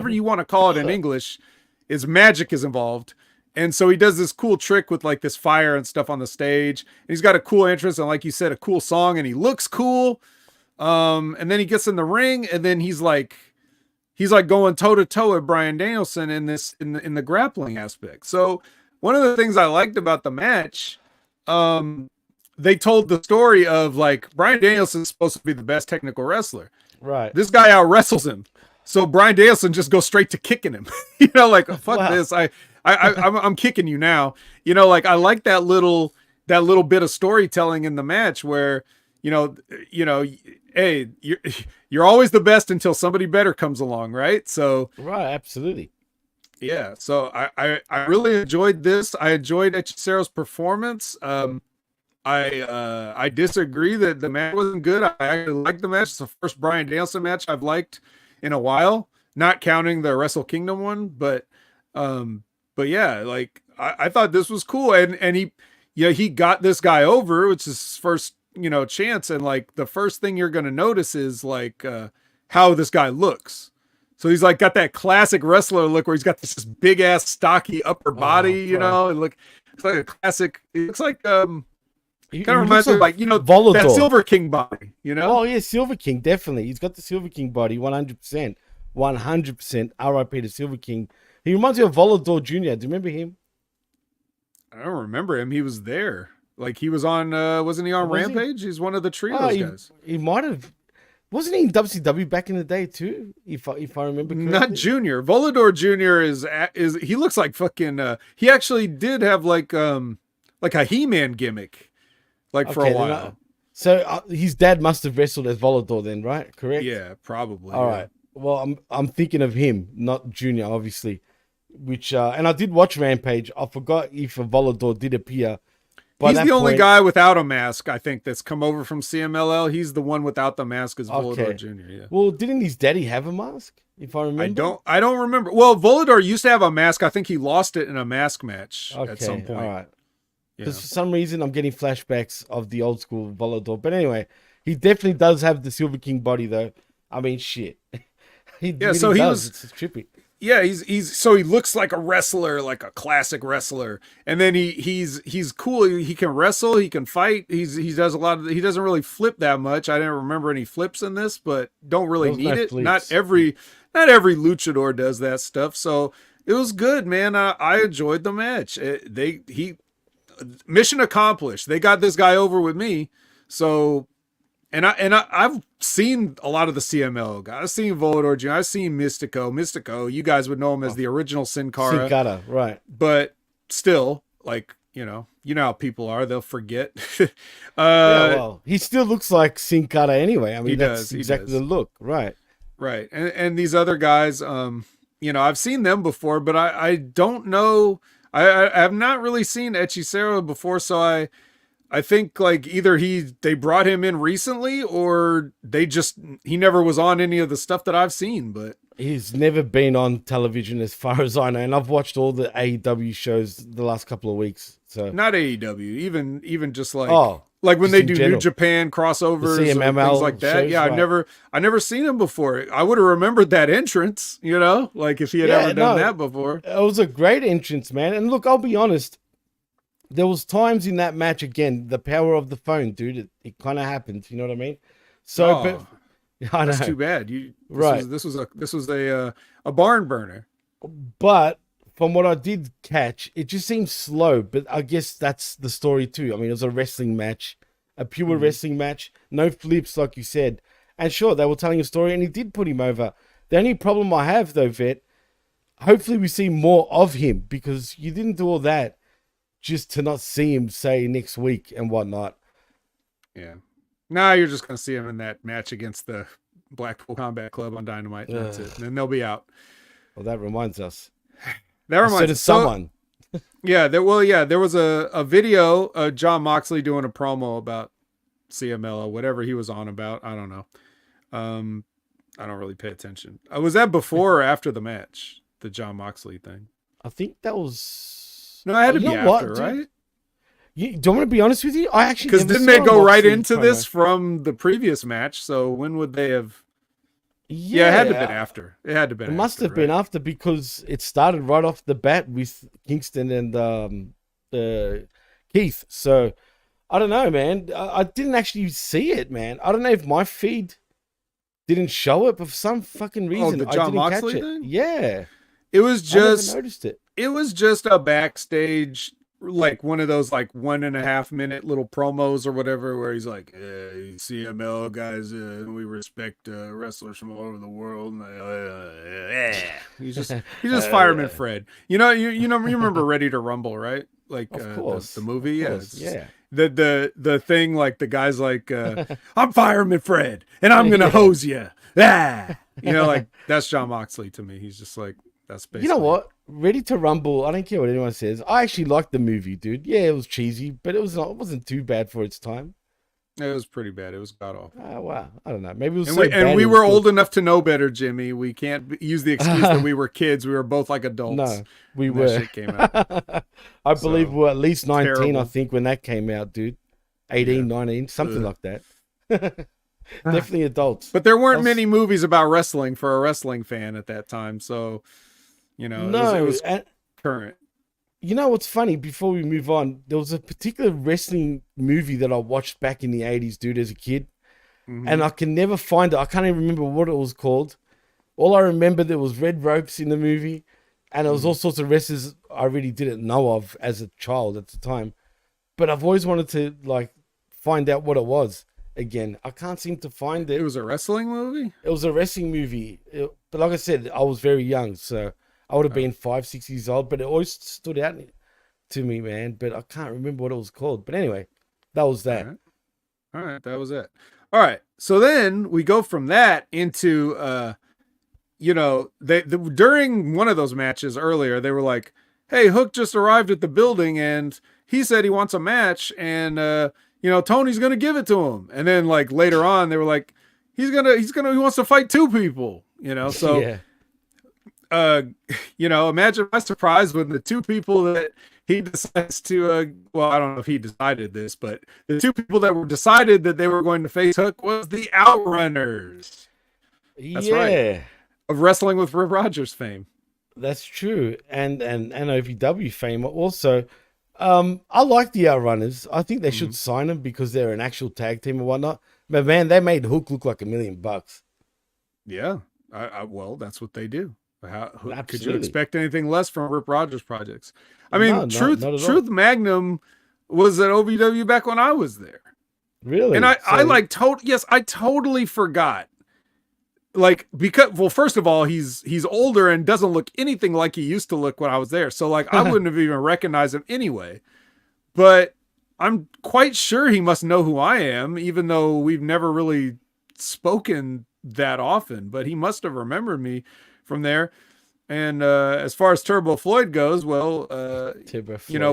you want to call it in English, is magic is involved. And so he does this cool trick with like this fire and stuff on the stage. And he's got a cool entrance and, like you said, a cool song, and he looks cool. And then he gets in the ring, and then he's like going toe to toe with Bryan Danielson in the grappling aspect. So one of the things I liked about the match, they told the story of like Bryan Danielson's supposed to be the best technical wrestler. Right. This guy out wrestles him. So Bryan Danielson just goes straight to kicking him. You know, like, fuck this. I'm kicking you now. You know, like I like that little bit of storytelling in the match where, you know, hey, you're always the best until somebody better comes along, right? So right, absolutely. Yeah. So I really enjoyed this. I enjoyed Hechicero's performance. I disagree that the match wasn't good. I actually liked the match. It's the first Bryan Danielson match I've liked in a while, not counting the Wrestle Kingdom one. But yeah, like I thought this was cool, and he got this guy over, which is his first chance, and like the first thing you're gonna notice is like how this guy looks. So he's like got that classic wrestler look where he's got this big ass stocky upper body, and it's like a classic. It looks like He kind of reminds me of like, Volador. That Silver King body, Oh, yeah, Silver King, definitely. He's got the Silver King body, 100%. 100% RIP to Silver King. He reminds me of Volador Jr. Do you remember him? I don't remember him. He was there. Like, he was on, wasn't he on Rampage? He's one of the trios guys. He might have. Wasn't he in WCW back in the day, too? If I remember correctly? Not Junior. Volador Jr. is he looks like fucking, he actually did have like a He-Man gimmick. For a while. So his dad must have wrestled as Volador then, right? Correct? Yeah, probably. All right. Well, I'm thinking of him, not Junior, obviously. Which and I did watch Rampage. I forgot if a Volador did appear. He's the only guy without a mask, I think, that's come over from CMLL. He's the one without the mask as Volador Jr. Yeah. Well, didn't his daddy have a mask? If I remember. I don't remember. Well, Volador used to have a mask. I think he lost it in a mask match at some point. All right. Because for some reason I'm getting flashbacks of the old school Volador. But anyway, he definitely does have the Silver King body though. I mean, shit. He Yeah, really so he does. was It's trippy. Yeah, he's so he looks like a wrestler, like a classic wrestler, and then he's cool. He can wrestle, he can fight. He does a lot of. He doesn't really flip that much. I didn't remember any flips in this, but don't really Those need no it. flips. Not every luchador does that stuff. So it was good, man. I enjoyed the match. Mission accomplished. They got this guy over with me. So. I've seen a lot of the CML guys. I've seen Volador Jr. I've seen Mystico. Mystico, you guys would know him as the original Sin Cara. Sin Cara, right. But still, like, you know how people are. They'll forget. Well, he still looks like Sin Cara anyway. I mean, that's exactly the look. Right. Right. And these other guys, I've seen them before, but I don't know. I have not really seen Hechicero before, so I think like either they brought him in recently or he never was on any of the stuff that I've seen, but he's never been on television as far as I know. And I've watched all the AEW shows the last couple of weeks. So not AEW, even just like, when just they in do general. New Japan crossovers or CMML things like that. shows, Yeah. right. I never seen him before. I would have remembered that entrance, like if he had ever done that before. It was a great entrance, man. And look, I'll be honest. There was times in that match, again, the power of the phone, dude, it kind of happened. You know what I mean? So, but I know. That's too bad. This was a barn burner. But from what I did catch, it just seems slow. But I guess that's the story too. I mean, it was a wrestling match, a pure wrestling match, no flips, like you said. And sure, they were telling a story, and he did put him over. The only problem I have, though, Vet, hopefully we see more of him, because you didn't do all that just to not see him, say, next week and whatnot. Yeah. Now you're just going to see him in that match against the Blackpool Combat Club on Dynamite. And that's it. And then they'll be out. Well, that reminds us. Someone. There was a video of John Moxley doing a promo about CML or whatever he was on about. I don't know. I don't really pay attention. Was that before or after the match? The John Moxley thing? I think that was... No, I had to be after, right? Do you want me to be honest with you? I actually... Because didn't they go right into this from the previous match? So when would they have... Yeah, it had to have been after. It must have been after, because it started right off the bat with Kingston and Keith. So, I don't know, man. I didn't actually see it, man. I don't know if my feed didn't show it, but for some fucking reason, the John I didn't Moxley catch it. thing? Yeah. It was just... I never noticed it. It was just a backstage, like one of those like 1.5 minute little promos or whatever, where he's like, CML guys, we respect wrestlers from all over the world. He's just Fireman Fred. You remember Ready to Rumble, right? Like of course. The movie, yeah. The thing, like the guy's like, I'm Fireman Fred, and I'm gonna hose you. Like that's John Moxley to me. He's just like, that's basically. You know what? Ready to Rumble. I don't care what anyone says. I actually liked the movie, dude. Yeah, it was cheesy, but it wasn't too bad for its time. It was pretty bad. It was god awful. Oh wow, I don't know. Maybe it was we were old enough to know better, Jimmy. We can't use the excuse that we were kids. We were both like adults. No, we were. That shit came out. I believe we were at least 19. Terrible. I think when that came out, dude. 18, 19, something like that. Definitely adults. But there weren't many movies about wrestling for a wrestling fan at that time, so it was current. You know what's funny? Before we move on, there was a particular wrestling movie that I watched back in the 80s, dude, as a kid. Mm-hmm. And I can never find it. I can't even remember what it was called. All I remember, there was red ropes in the movie. And there was all sorts of wrestlers I really didn't know of as a child at the time. But I've always wanted to, find out what it was again. I can't seem to find it. It was a wrestling movie? It was a wrestling movie. But like I said, I was very young, so... I would have been 5, 6 years old, but it always stood out to me, man. But I can't remember what it was called. But anyway, that was that. All right, that was it. All right, so then we go from that into, during one of those matches earlier, they were like, hey, Hook just arrived at the building, and he said he wants a match, and, Tony's going to give it to him. And then, later on, they were like, he wants to fight 2 people, so... Yeah. Imagine my surprise when the 2 people that he decides to, I don't know if he decided this, but the 2 people that were decided that they were going to face Hook was the Outrunners. That's right. of Wrestling with Rip Rogers fame. That's true. And OVW fame also. I like the Outrunners. I think they should sign them because they're an actual tag team and whatnot. But man, they made Hook look like $1 million. Yeah. Well, that's what they do. How could you Absolutely. expect anything less from Rip Rogers projects? I mean, No, not at all. Truth Magnum was at OVW back when I was there. Really? And I totally forgot. Like, because, well, first of all, he's older and doesn't look anything like he used to look when I was there. So like, I wouldn't have even recognized him anyway, but I'm quite sure he must know who I am, even though we've never really spoken that often, but he must have remembered me from there. And as far as Turbo Floyd goes, well,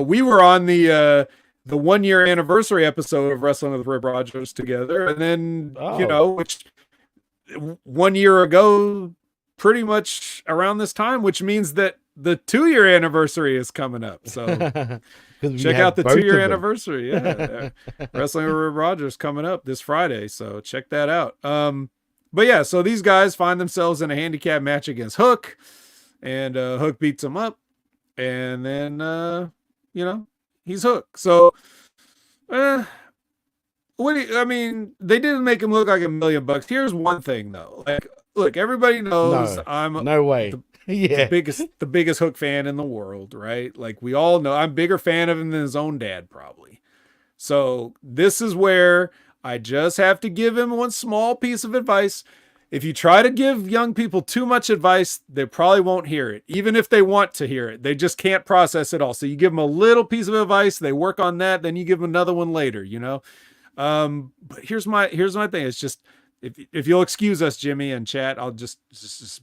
we were on the 1 year anniversary episode of Wrestling with Rip Rogers together. And then, which 1 year ago, pretty much around this time, which means that the 2 year anniversary is coming up. So check out the 2 year anniversary. Yeah. Wrestling with Rip Rogers coming up this Friday. So check that out. But yeah, so these guys find themselves in a handicap match against Hook, and Hook beats him up, and then he's Hook. So they didn't make him look like $1 million. Here's one thing though. Like, look, everybody knows no way. The biggest Hook fan in the world, right? Like, we all know I'm a bigger fan of him than his own dad, probably. So this is where I just have to give him one small piece of advice. If you try to give young people too much advice, they probably won't hear it. Even if they want to hear it, they just can't process it all. So you give them a little piece of advice, they work on that, then you give them another one later, But here's my thing. It's just, if you'll excuse us, Jimmy and chat, I'll just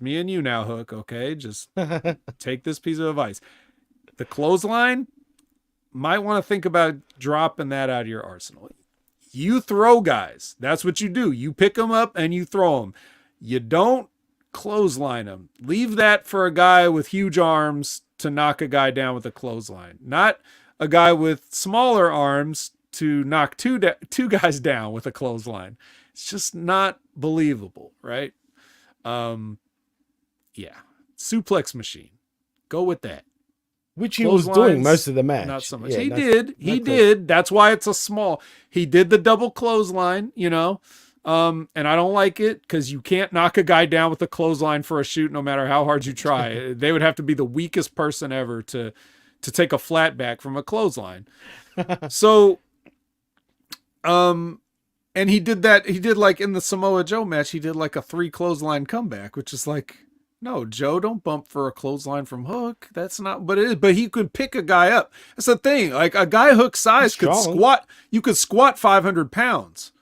me and you now, Hook. Okay. Just take this piece of advice. The clothesline, might want to think about dropping that out of your arsenal. You throw guys. That's what you do. You pick them up and you throw them. You don't clothesline them. Leave that for a guy with huge arms to knock a guy down with a clothesline. Not a guy with smaller arms to knock two guys down with a clothesline. It's just not believable, right? Yeah. Suplex machine. Go with that. Which he was doing most of the match. Not so much. Yeah, he did. That's why it's a small. He did the double clothesline, and I don't like it because you can't knock a guy down with a clothesline for a shoot no matter how hard you try. They would have to be the weakest person ever to take a flat back from a clothesline. So, and he did that. He did, like, in the Samoa Joe match, he did like a 3 clothesline comeback, which is like, no, Joe, don't bump for a clothesline from Hook. That's not, but it is. But he could pick a guy up. That's the thing. Like, a guy Hook size could squat. You could squat 500 pounds,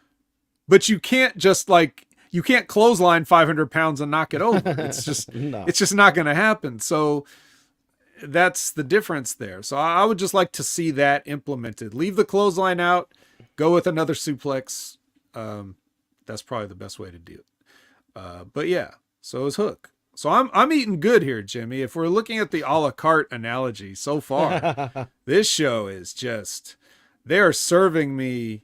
but you can't just, like, you can't clothesline 500 pounds and knock it over. It's just, it's just not going to happen. So that's the difference there. So I would just like to see that implemented. Leave the clothesline out. Go with another suplex. That's probably the best way to do it. But yeah, so is Hook. So I'm eating good here, Jimmy. If we're looking at the a la carte analogy so far, this show is just, they are serving me,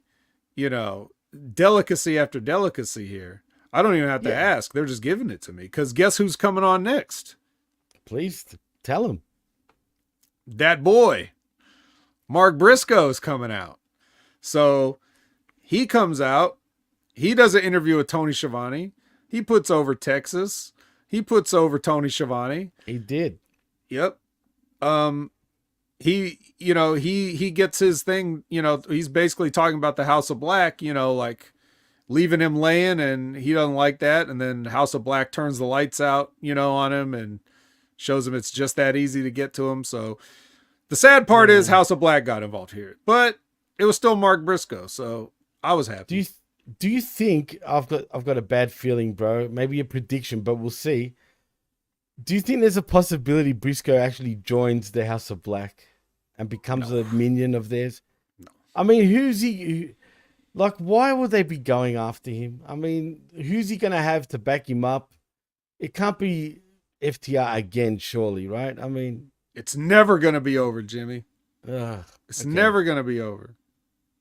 delicacy after delicacy here. I don't even have to ask. They're just giving it to me. Because guess who's coming on next? Please tell him. That boy, Mark Briscoe's coming out. So he comes out. He does an interview with Tony Schiavone. He puts over Texas. He puts over Tony Schiavone. He did. Yep. He gets his thing, he's basically talking about the House of Black, like leaving him laying, and he doesn't like that. And then House of Black turns the lights out, on him and shows him it's just that easy to get to him. So the sad part is House of Black got involved here, but it was still Mark Briscoe. So I was happy. Do you think, I've got a bad feeling, bro, maybe a prediction, but we'll see. Do you think there's a possibility Briscoe actually joins the House of Black and becomes a minion of theirs? No. I mean, who's he? Like, why would they be going after him? I mean, who's he going to have to back him up? It can't be FTR again, surely, right? I mean, it's never going to be over, Jimmy. It's never going to be over.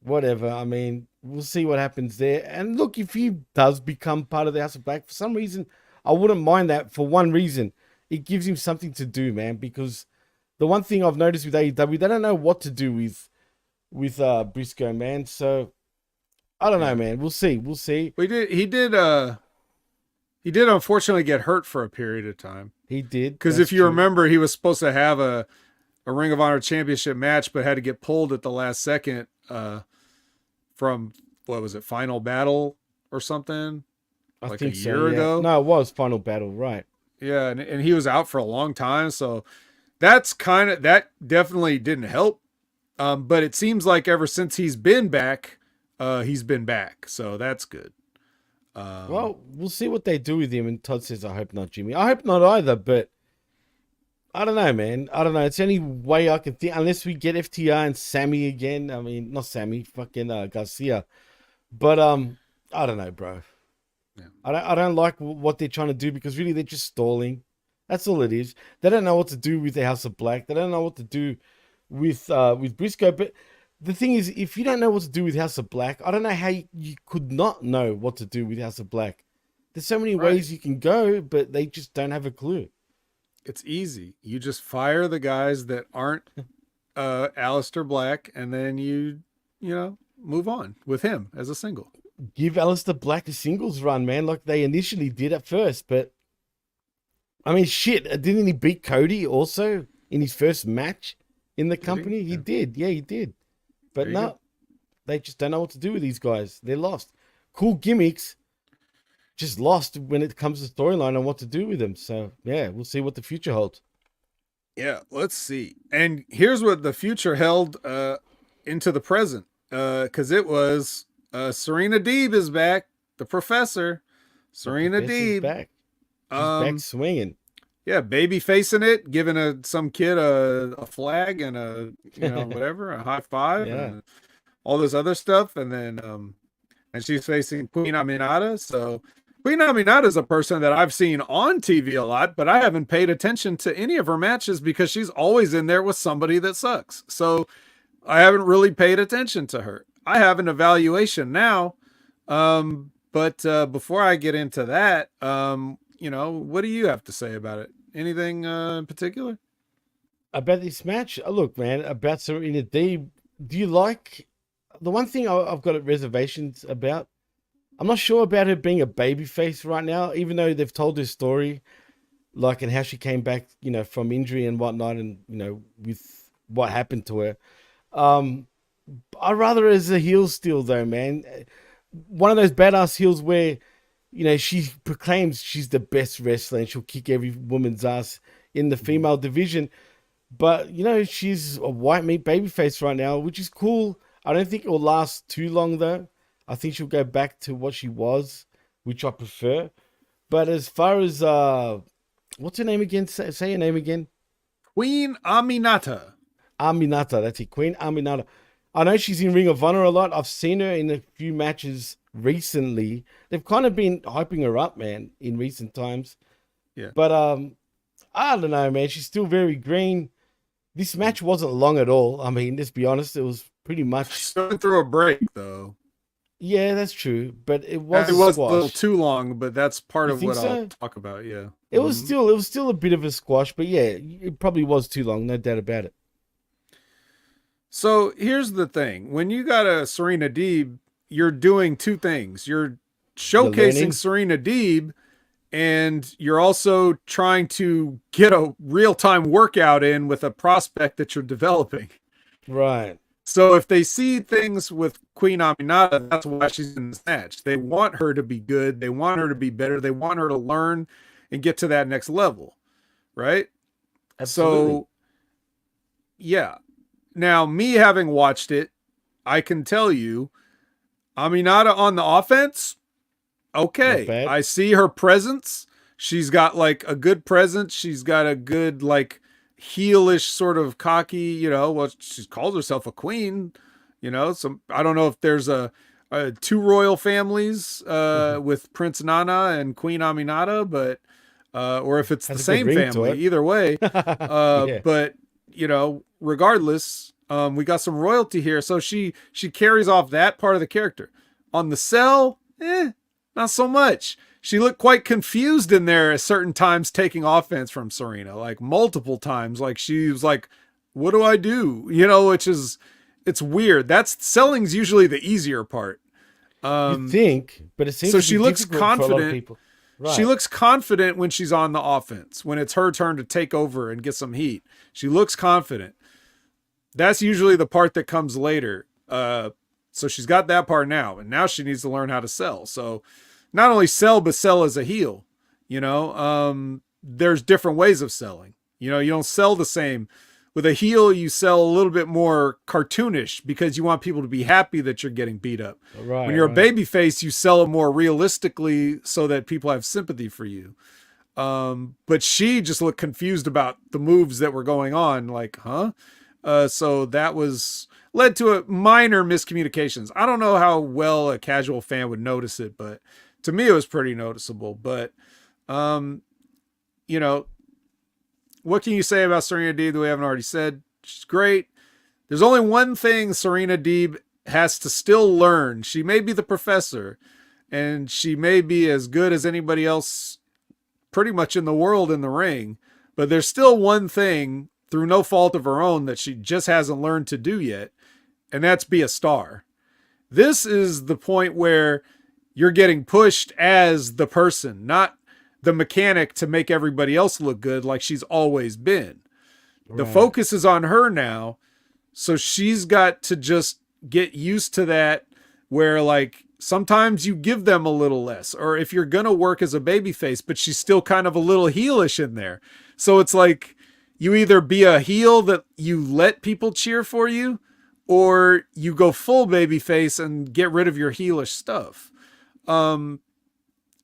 Whatever. I mean, we'll see what happens there. And look, if he does become part of the House of Black, for some reason, I wouldn't mind that for one reason. It gives him something to do, man, because the one thing I've noticed with AEW, they don't know what to do with Briscoe, man. So I don't know, man. We'll see. We'll see. He did unfortunately get hurt for a period of time. He did. Because if you remember, he was supposed to have a Ring of Honor championship match, but had to get pulled at the last second from, what was it, Final Battle or something? I like think a year ago? No, it was Final Battle, right. Yeah, and he was out for a long time, so that definitely didn't help. But it seems like ever since he's been back, so that's good. Well, we'll see what they do with him. And Todd says, I hope not, Jimmy. I hope not either, but I don't know, man. I don't know. It's the only way I can think, unless we get FTR and Sammy again. I mean, not Sammy, fucking Garcia. But I don't know, bro. Yeah. I don't like what they're trying to do, because really they're just stalling. That's all it is. They don't know what to do with the House of Black. They don't know what to do with Briscoe. But the thing is, if you don't know what to do with House of Black, I don't know how you could not know what to do with House of Black. There's so many ways you can go, but they just don't have a clue. It's easy. You just fire the guys that aren't Aleister Black, and then you move on with him as a single. Give Aleister Black a singles run, man, like they initially did at first. But I mean, shit, didn't he beat Cody also in his first match in the company? He did. Yeah, he did. But no, they just don't know what to do with these guys. They're lost. Cool gimmicks, just lost when it comes to storyline and what to do with them. So, yeah, we'll see what the future holds. Yeah, let's see. And here's what the future held into the present. Because it was Serena Deeb is back. The professor. Serena Deeb. Back. She's back swinging. Yeah, baby facing it, giving some kid a flag and a whatever, a high five, and all this other stuff, and then and she's facing Queen Aminata. So Queen Aminata is a person that I've seen on TV a lot, but I haven't paid attention to any of her matches because she's always in there with somebody that sucks. So I haven't really paid attention to her. I have an evaluation now, but before I get into that, what do you have to say about it? Anything in particular? About this match? Look, man, about Serena Deeb, do you like... The one thing I've got reservations about, I'm not sure about her being a babyface right now, even though they've told her story, like, and how she came back, from injury and whatnot, and, with what happened to her. I'd rather as a heel still, though, man. One of those badass heels where... she proclaims she's the best wrestler and she'll kick every woman's ass in the female division. But, she's a white meat babyface right now, which is cool. I don't think it will last too long, though. I think she'll go back to what she was, which I prefer. But as far as, what's her name again? Say her name again. Queen Aminata. Aminata, that's it. Queen Aminata. I know she's in Ring of Honor a lot. I've seen her in a few matches recently. They've kind of been hyping her up, man, in recent times. Yeah. But I don't know, man. She's still very green. This match wasn't long at all. I mean, let's be honest, it was pretty much... She's going through a break, though. Yeah, that's true. But it was a little too long, but that's part of what I'll talk about, yeah. It was still a bit of a squash, but yeah, it probably was too long, no doubt about it. So here's the thing. When you got a Serena Deeb, you're doing two things. You're showcasing Serena Deeb, and you're also trying to get a real-time workout in with a prospect that you're developing. Right. So if they see things with Queen Aminata, that's why she's in this match. They want her to be good. They want her to be better. They want her to learn and get to that next level. Right? Absolutely. So, yeah. Now, me having watched it, I can tell you, Aminata on the offense, okay. I see her presence. She's got like a good presence. She's got a good like heelish sort of cocky, she calls herself a queen, some, I don't know if there's a two royal families with Prince Nana and Queen Aminata, but or if it's the same family, either way. Yeah. But regardless, we got some royalty here. So she carries off that part of the character. On the cell, Not so much. She looked quite confused in there at certain times, taking offense from Serena, like multiple times. Like she was like, what do I do? You know, it's weird. Selling's usually the easier part. You think, but it seems so to she be looks difficult for a lot of confident. people. Right. She looks confident when she's on the offense, when it's her turn to take over and get some heat. She looks confident. That's usually the part that comes later. So she's got that part now, and now she needs to learn how to sell. So not only sell, but sell as a heel. You know, there's different ways of selling. You know, you don't sell the same. With a heel, you sell a little bit more cartoonish because you want people to be happy that you're getting beat up. Right, when you're a baby face, you sell it more realistically so that people have sympathy for you. But she just looked confused about the moves that were going on. Like, huh? So that led to a minor miscommunications. I don't know how well a casual fan would notice it, but to me, it was pretty noticeable. But, you know, what can you say about Serena Deeb that we haven't already said? She's great. There's only one thing Serena Deeb has to still learn. She may be the professor, and she may be as good as anybody else pretty much in the world in the ring, but there's still one thing through no fault of her own that she just hasn't learned to do yet, and that's be a star. This is the point where you're getting pushed as the person, not the mechanic to make everybody else look good like she's always been. Right. The focus is on her now, so she's got to just get used to that, where like sometimes you give them a little less, or if you're gonna work as a babyface, but she's still kind of a little heelish in there. So it's like you either be a heel that you let people cheer for you, or you go full babyface and get rid of your heelish stuff.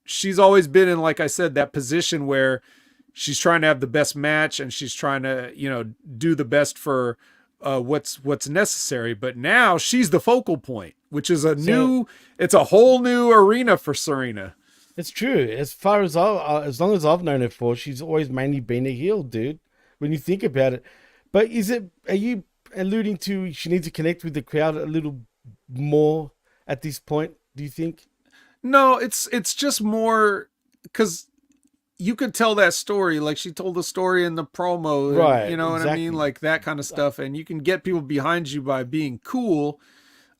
She's always been in, like I said, that position where she's trying to have the best match and she's trying to, you know, do the best for what's necessary. But now she's the focal point, which is it's a whole new arena for Serena. It's true. As long as I've known her for, she's always mainly been a heel, dude, when you think about it. But are you alluding to she needs to connect with the crowd a little more at this point, do you think? No, it's just more because you could tell that story. Like she told the story in the promo, right? You know exactly. What I mean? Like that kind of stuff. And you can get people behind you by being cool.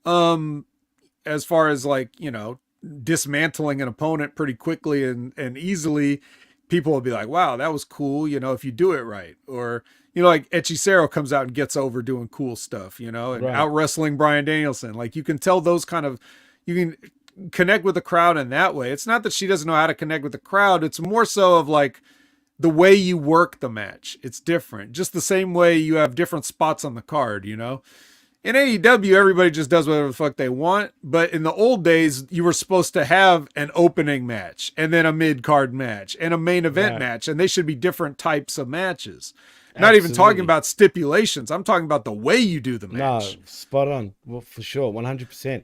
As far as like, you know, dismantling an opponent pretty quickly and easily, people will be like, wow, that was cool. You know, if you do it right. Or, you know, like Hechicero comes out and gets over doing cool stuff, you know, and out wrestling Bryan Danielson. Like you can tell those kind of, you can connect with the crowd in that way. It's not that she doesn't know how to connect with the crowd. It's more so of like the way you work the match. It's different. Just the same way you have different spots on the card, you know? In AEW, everybody just does whatever the fuck they want. But in the old days, you were supposed to have an opening match and then a mid-card match and a main event match. And they should be different types of matches. Absolutely. Not even talking about stipulations. I'm talking about the way you do the match. No, spot on. Well, for sure. 100%.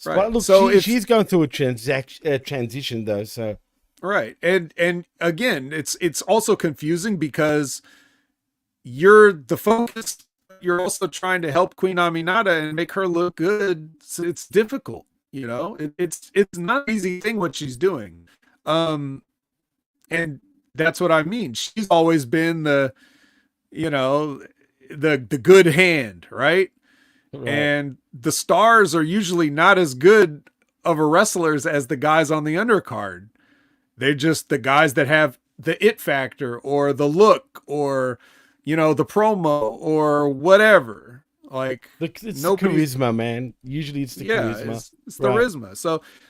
Right. Look, so she's going through a transition though. So right, and again, it's also confusing because you're the focus. You're also trying to help Queen Aminata and make her look good. So it's difficult, you know. It's not an easy thing what she's doing, and that's what I mean. She's always been the good hand, right? Right. And the stars are usually not as good of a wrestlers as the guys on the undercard. They're just the guys that have the it factor or the look or, you know, the promo or whatever. Like it's the charisma, man. Usually it's the charisma. It's the charisma.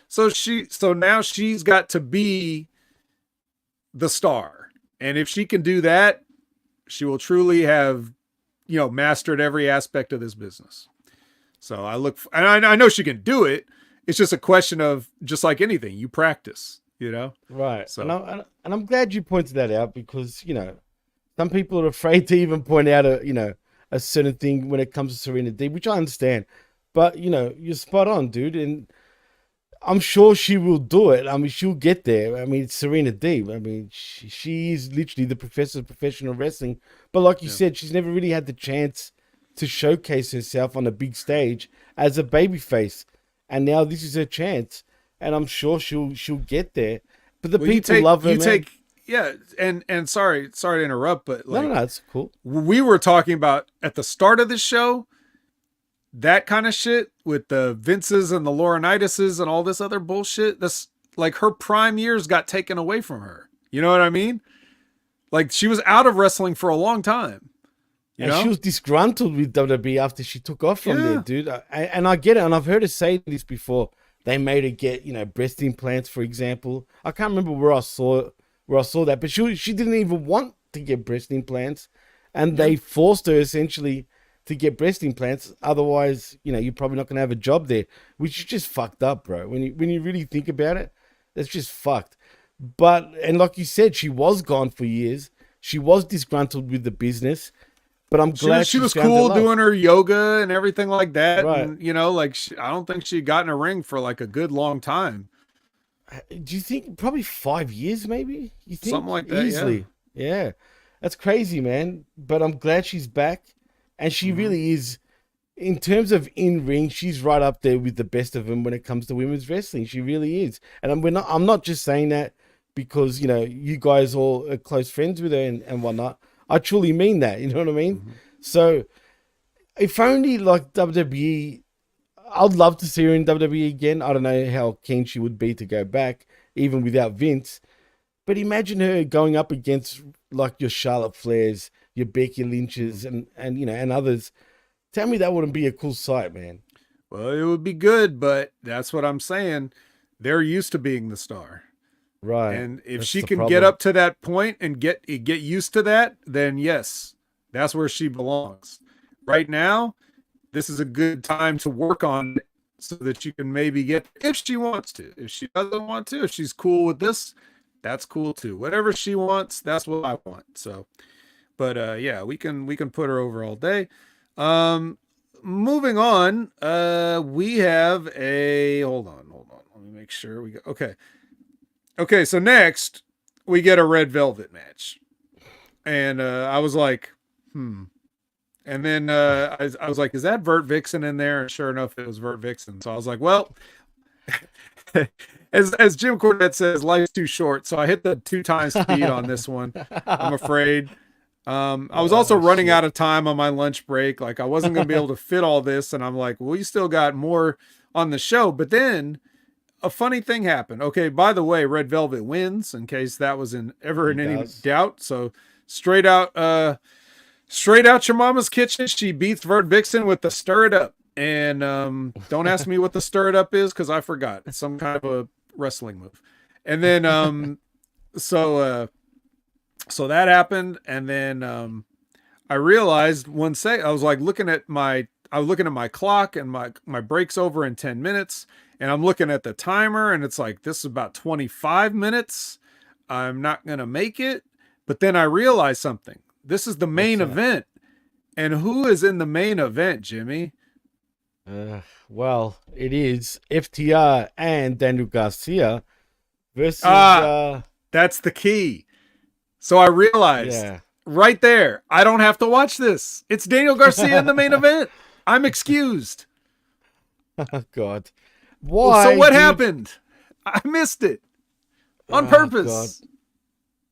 So now she's got to be the star. And if she can do that, she will truly have, you know, mastered every aspect of this business. So I know she can do it. It's just a question of, just like anything, you practice, you know? Right. So, and I'm glad you pointed that out because, you know, some people are afraid to even point out a certain thing when it comes to Serena Deeb, which I understand. But, you know, you're spot on, dude. And I'm sure she will do it. I mean, she'll get there. I mean, it's Serena Deeb. I mean, she is literally the professor of professional wrestling. But like you said, she's never really had the chance to showcase herself on a big stage as a babyface. And now this is her chance. and I'm sure she'll get there. But the Well, people love her, man. Yeah, and sorry to interrupt, but like, No, it's cool. we were talking about at the start of the show, that kind of shit with the Vinces and the Laurinaitis and all this other bullshit. That's like her prime years got taken away from her. You know what I mean? Like she was out of wrestling for a long time. You know? She was disgruntled with WWE after she took off from there, dude. And I get it, and I've heard her say this before. They made her get, breast implants, for example. I can't remember where I saw that, but she didn't even want to get breast implants, and they forced her essentially to get breast implants. Otherwise, you're probably not going to have a job there, which is just fucked up, bro. When you really think about it, that's just fucked. And like you said, she was gone for years. She was disgruntled with the business. But I'm glad she was cool doing her yoga and everything like that. Right. And, I don't think she got in a ring for like a good long time. Do you think probably 5 years, maybe? You think something like that? Easily. Yeah. That's crazy, man. But I'm glad she's back. And she really is, in terms of in ring, she's right up there with the best of them when it comes to women's wrestling. She really is. And I'm not just saying that because, you guys all are close friends with her and whatnot. I truly mean that. You know what I mean? Mm-hmm. So if only like WWE, I'd love to see her in WWE again. I don't know how keen she would be to go back, even without Vince. But imagine her going up against like your Charlotte Flairs, your Becky Lynches, and others. Tell me that wouldn't be a cool sight, man. Well, it would be good, but that's what I'm saying. They're used to being the star. Right. And if she can get up to that point and get used to that, then yes, that's where she belongs. Right now, this is a good time to work on it so that you can maybe get, if she wants to. If she doesn't want to, if she's cool with this, that's cool too. Whatever she wants, that's what I want. So, but yeah, we can put her over all day. Moving on, we have hold on. Let me make sure we go. Okay, so next we get a Red Velvet match. And I was like, And then I was like, is that Vert Vixen in there? And sure enough, it was Vert Vixen. So I was like, well, as Jim Cornette says, life's too short. So I hit the 2 times speed on this one, I'm afraid. I was also running out of time on my lunch break. Like I wasn't going to be able to fit all this. And I'm like, well, you still got more on the show. But then a funny thing happened. Okay, by the way, Red Velvet wins, in case that was in any doubt. So straight out your mama's kitchen, she beats Vert Vixen with the Stir It Up. And don't ask me what the Stir It Up is because I forgot. It's some kind of a wrestling move. And then so that happened, and then I realized I was looking at my clock, and my break's over in 10 minutes. And I'm looking at the timer, and it's like, this is about 25 minutes. I'm not going to make it. But then I realized something. This is the main event. And who is in the main event, Jimmy? Well, it is FTR and Daniel Garcia versus... that's the key. So I realized right there, I don't have to watch this. It's Daniel Garcia in the main event. I'm excused. Oh, God. Why? Well, so what happened? I missed it on purpose. God.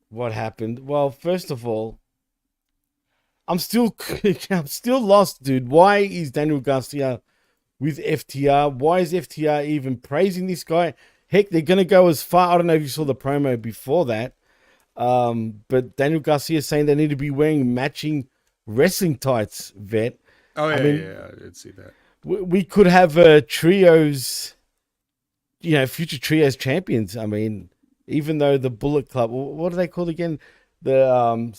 What happened? Well, first of all, I'm still lost, dude. Why is Daniel Garcia with FTR? Why is FTR even praising this guy? Heck, they're going to go as far. I don't know if you saw the promo before that. But Daniel Garcia is saying they need to be wearing matching wrestling tights, Vet. Oh, yeah, I did see that. We could have trios, future trios champions. I mean, even though the Bullet Club, what are they called again? The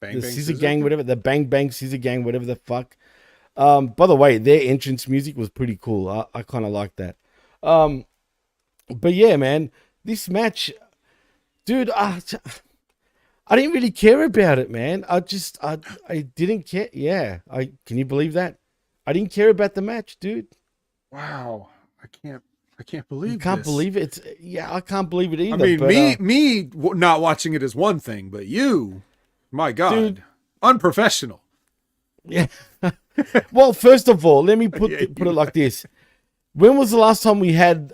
Scissor Gang, whatever, the Bang Bang Scissor Gang, whatever the fuck. By the way, their entrance music was pretty cool. I kind of like that. But yeah, man, this match, dude, I didn't really care about it, man. I didn't care. Yeah, can you believe that? I didn't care about the match, dude. Wow, I can't believe you can't this. Believe it. I can't believe it either. I mean, me not watching it is one thing, but you, my God, dude, unprofessional. Yeah. Well, first of all, let me put it like this. When was the last time we had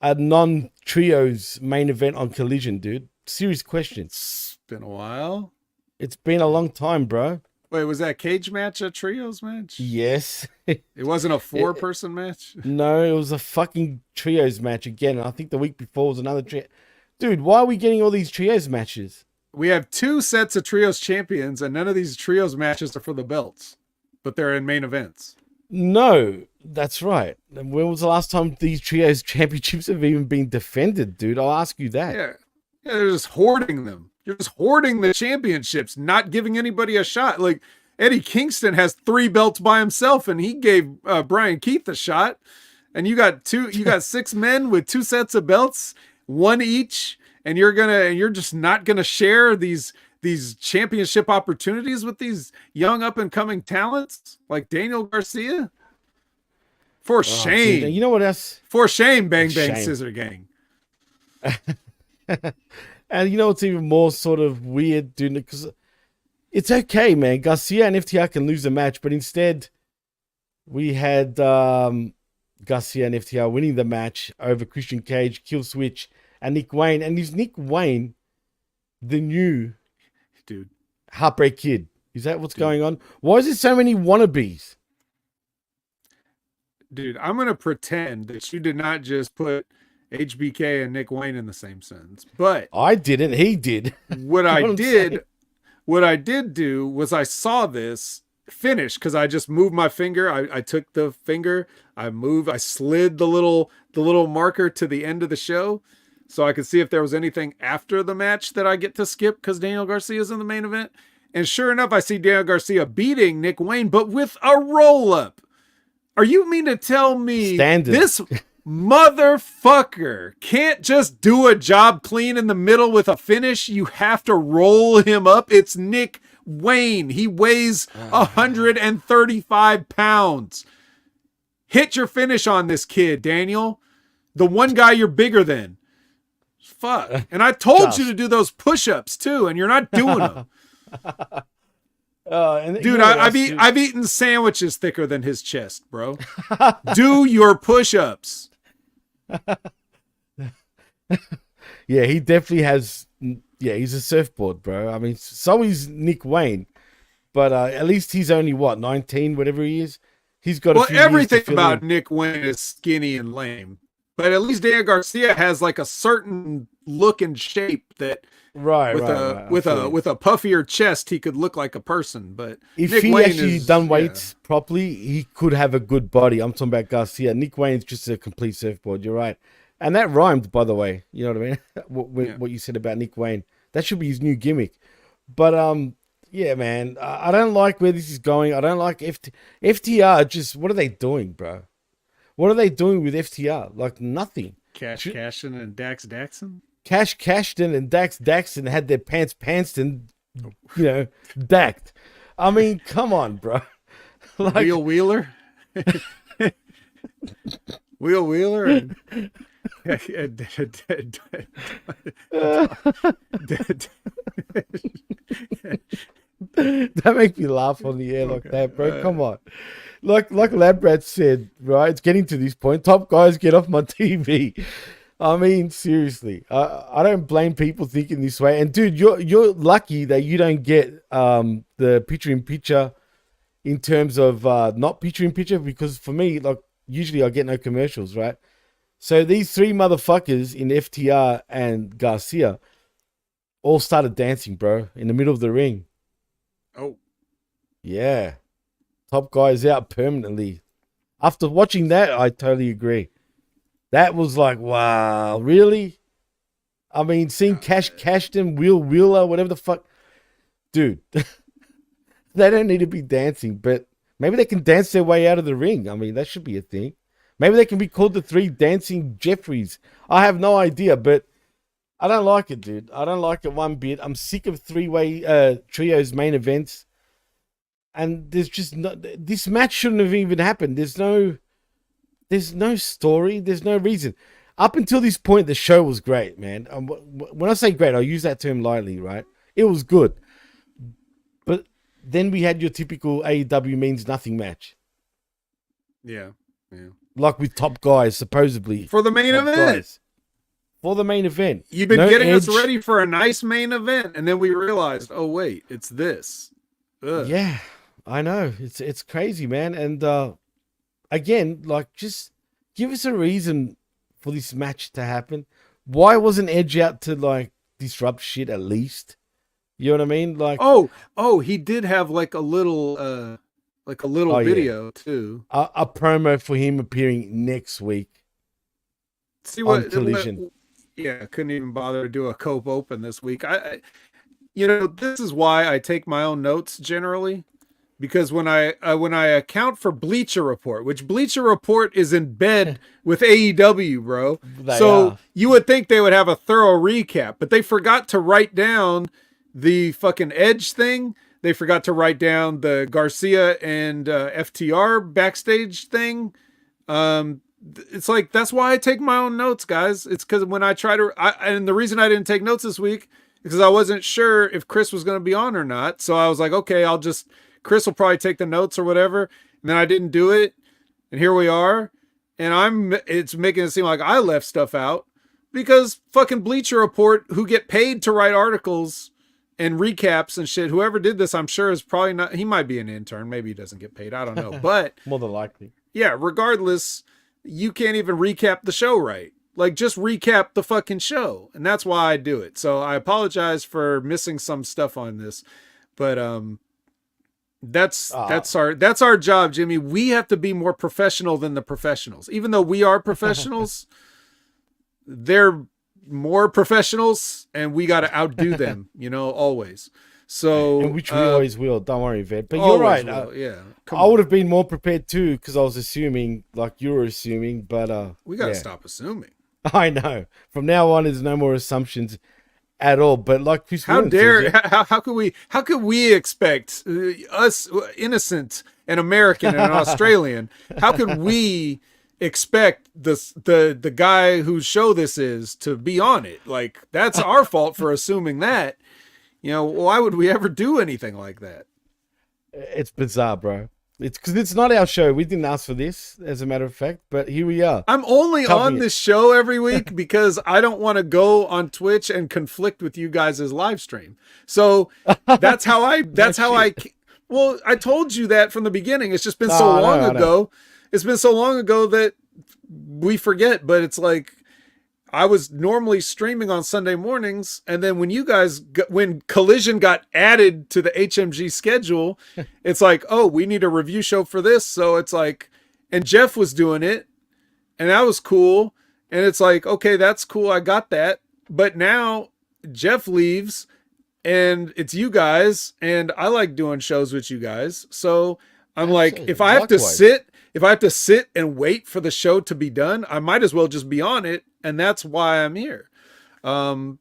a non-trios main event on Collision, dude? Serious question. It's been a while. It's been a long time, bro. Wait, was that cage match a trios match? Yes. It wasn't a 4-person match? No, it was a fucking trios match again. I think the week before was another trio. Dude, why are we getting all these trios matches? We have 2 sets of trios champions, and none of these trios matches are for the belts, but they're in main events. No, that's right. And when was the last time these trios championships have even been defended, dude? I'll ask you that. Yeah, they're just hoarding them. You're just hoarding the championships, not giving anybody a shot. Like, Eddie Kingston has 3 belts by himself, and he gave Bryan Keith a shot. And you got 6 men with 2 sets of belts, 1 each, and you're just not gonna share these championship opportunities with these young up and coming talents like Daniel Garcia. For shame. Dude, you know what else? For shame, Bang Bang Shame. Scissor Gang. And you know what's even more sort of weird, dude? Because it's okay, man. Garcia and FTR can lose a match, but instead we had Garcia and FTR winning the match over Christian Cage, Kill Switch, and Nick Wayne. And is Nick Wayne the new Dude. Heartbreak Kid? Is that what's going on? Why is there so many wannabes? Dude, I'm going to pretend that you did not just put HBK and Nick Wayne in the same sentence. But I didn't. He did. what I did do was I saw this finish because I just moved my finger. I took the finger, I slid the little marker to the end of the show so I could see if there was anything after the match that I get to skip because Daniel Garcia is in the main event. And sure enough, I see Daniel Garcia beating Nick Wayne, but with a roll-up. Are you mean to tell me this motherfucker can't just do a job clean in the middle with a finish? You have to roll him up. It's Nick Wayne. He weighs 135 pounds. Hit your finish on this kid, Daniel. The one guy you're bigger than. Fuck. And I told you to do those push-ups too, and you're not doing them. Dude, I've eaten sandwiches thicker than his chest, bro. Do your push-ups. Yeah, he definitely has. Yeah, he's a surfboard, bro. I mean, so is Nick Wayne, but at least he's only 19, whatever he is. He's got. Well, everything about Nick Wayne is skinny and lame, but at least Daniel Garcia has like a certain look and shape that. With a puffier chest, he could look like a person. But if Nick he Wayne actually done weights properly, he could have a good body. I'm talking about Garcia. Nick Wayne's just a complete surfboard. You're right, and that rhymed, by the way. You know what I mean? what you said about Nick Wayne. That should be his new gimmick. But yeah, man, I don't like where this is going. I don't like FTR. Just what are they doing, bro? What are they doing with FTR? Like nothing. Cashin and Dax Daxon. Cash Cashton and Dax Daxton had their pants and dacked. I mean, come on, bro. Like, Wheeler. Wheeler. And That makes me laugh on the air like that, bro. Come on. Like Labrat said, right? It's getting to this point. Top guys, get off my TV. I mean, seriously, I don't blame people thinking this way. And dude, you're lucky that you don't get the picture-in-picture in terms of not picture-in-picture, because for me, like usually I get no commercials, right? So these 3 motherfuckers in FTR and Garcia all started dancing, bro, in the middle of the ring. Oh, yeah, top guy's out permanently. After watching that, I totally agree. That was like, wow, really? I mean, seeing Cashton, Wheeler, whatever the fuck. Dude, they don't need to be dancing, but maybe they can dance their way out of the ring. I mean, that should be a thing. Maybe they can be called the 3 dancing Jeffries. I have no idea, but I don't like it, dude. I don't like it one bit. I'm sick of 3-way trios main events. And there's just no, this match shouldn't have even happened. There's no story. There's no reason. Up until this point, the show was great, man. When I say great, I use that term lightly, right? It was good. But then we had your typical AEW means nothing match. Yeah. like with top guys, supposedly for the main top event. guys. For the main event. You've been No getting us Edge. ready for a nice main event, and then we realized, oh wait, it's this. Ugh. Yeah, I know. It's crazy, man. And again, like, just give us a reason for this match to happen. Why wasn't Edge out to like disrupt shit at least? You know what I mean? Like, oh, he did have like a little video too. A promo for him appearing next week. See what Collision. Yeah, couldn't even bother to do a Cope Open this week. This is why I take my own notes generally, because when I account for Bleacher Report, which Bleacher Report is in bed with AEW, bro. You would think they would have a thorough recap, but they forgot to write down the fucking Edge thing. They forgot to write down the Garcia and FTR backstage thing. It's like, that's why I take my own notes, guys. It's because when I try to, and the reason I didn't take notes this week is because I wasn't sure if Chris was going to be on or not. So I was like, okay, Chris will probably take the notes or whatever. And then I didn't do it. And here we are. And it's making it seem like I left stuff out because fucking Bleacher Report, who get paid to write articles and recaps and shit, whoever did this, I'm sure is probably not, he might be an intern. Maybe he doesn't get paid. I don't know. But more than likely. Yeah, regardless, you can't even recap the show right. Like, just recap the fucking show. And that's why I do it. So I apologize for missing some stuff on this. But that's our job, Jimmy. We have to be more professional than the professionals. Even though we are professionals, they're more professionals and we got to outdo them, always. So, and which we always will. Don't worry, Vet. But you're right. Yeah, I would have been more prepared too because I was assuming, like you were assuming. But we gotta stop assuming. I know. From now on, there's no more assumptions at all. But like Chris, how could we expect us innocent and American and Australian? How could we expect the guy whose show this is to be on it? Like, that's our fault for assuming that. Why would we ever do anything like that? It's bizarre, bro. It's because it's not our show. We didn't ask for this, as a matter of fact, but here we are. I'm only on this show every week because I don't want to go on Twitch and conflict with you guys' live stream. So that's how I told you that from the beginning. It's just been so long ago. It's been so long ago that we forget, but it's like, I was normally streaming on Sunday mornings, and then when Collision got added to the HMG schedule, it's like, oh, we need a review show for this. So it's like, and Jeff was doing it, and that was cool. And it's like, okay, that's cool. I got that. But now Jeff leaves, and it's you guys, and I like doing shows with you guys. So I'm like, if I have to sit and wait for the show to be done, I might as well just be on it. And that's why I'm here. Not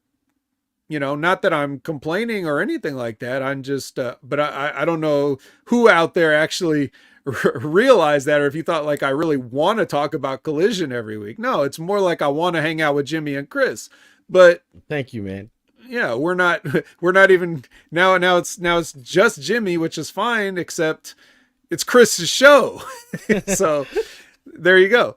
that I'm complaining or anything like that. I'm just, but I don't know who out there actually realized that, or if you thought like I really want to talk about Collision every week. No, it's more like I want to hang out with Jimmy and Chris. But thank you, man. Yeah, we're not even now it's just Jimmy, which is fine, except it's Chris's show. So there you go.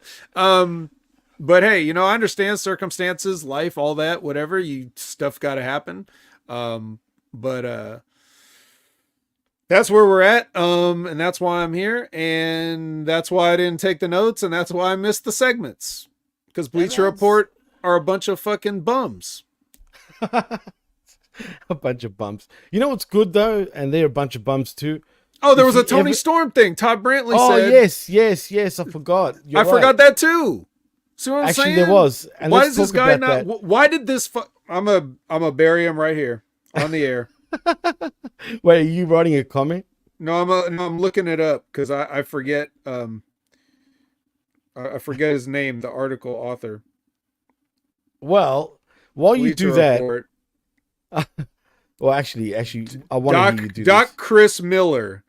But hey, I understand circumstances, life, all that, whatever, stuff got to happen. But that's where we're at. And that's why I'm here. And that's why I didn't take the notes. And that's why I missed the segments, because Bleacher Report are a bunch of fucking bums. A bunch of bums. You know what's good though? And they're a bunch of bums too. Oh, there was a Tony Storm thing. Todd Brantley said. Yes. I forgot. I forgot that too. See what I'm saying? Actually, there was. And why is this guy not? Why did this? I'm a bury him right here on the air. Wait, are you writing a comment? No, I'm looking it up because I forget. I forget his name. The article author. Well, while you do that. Well, actually, I want to do Doc this. Chris Miller.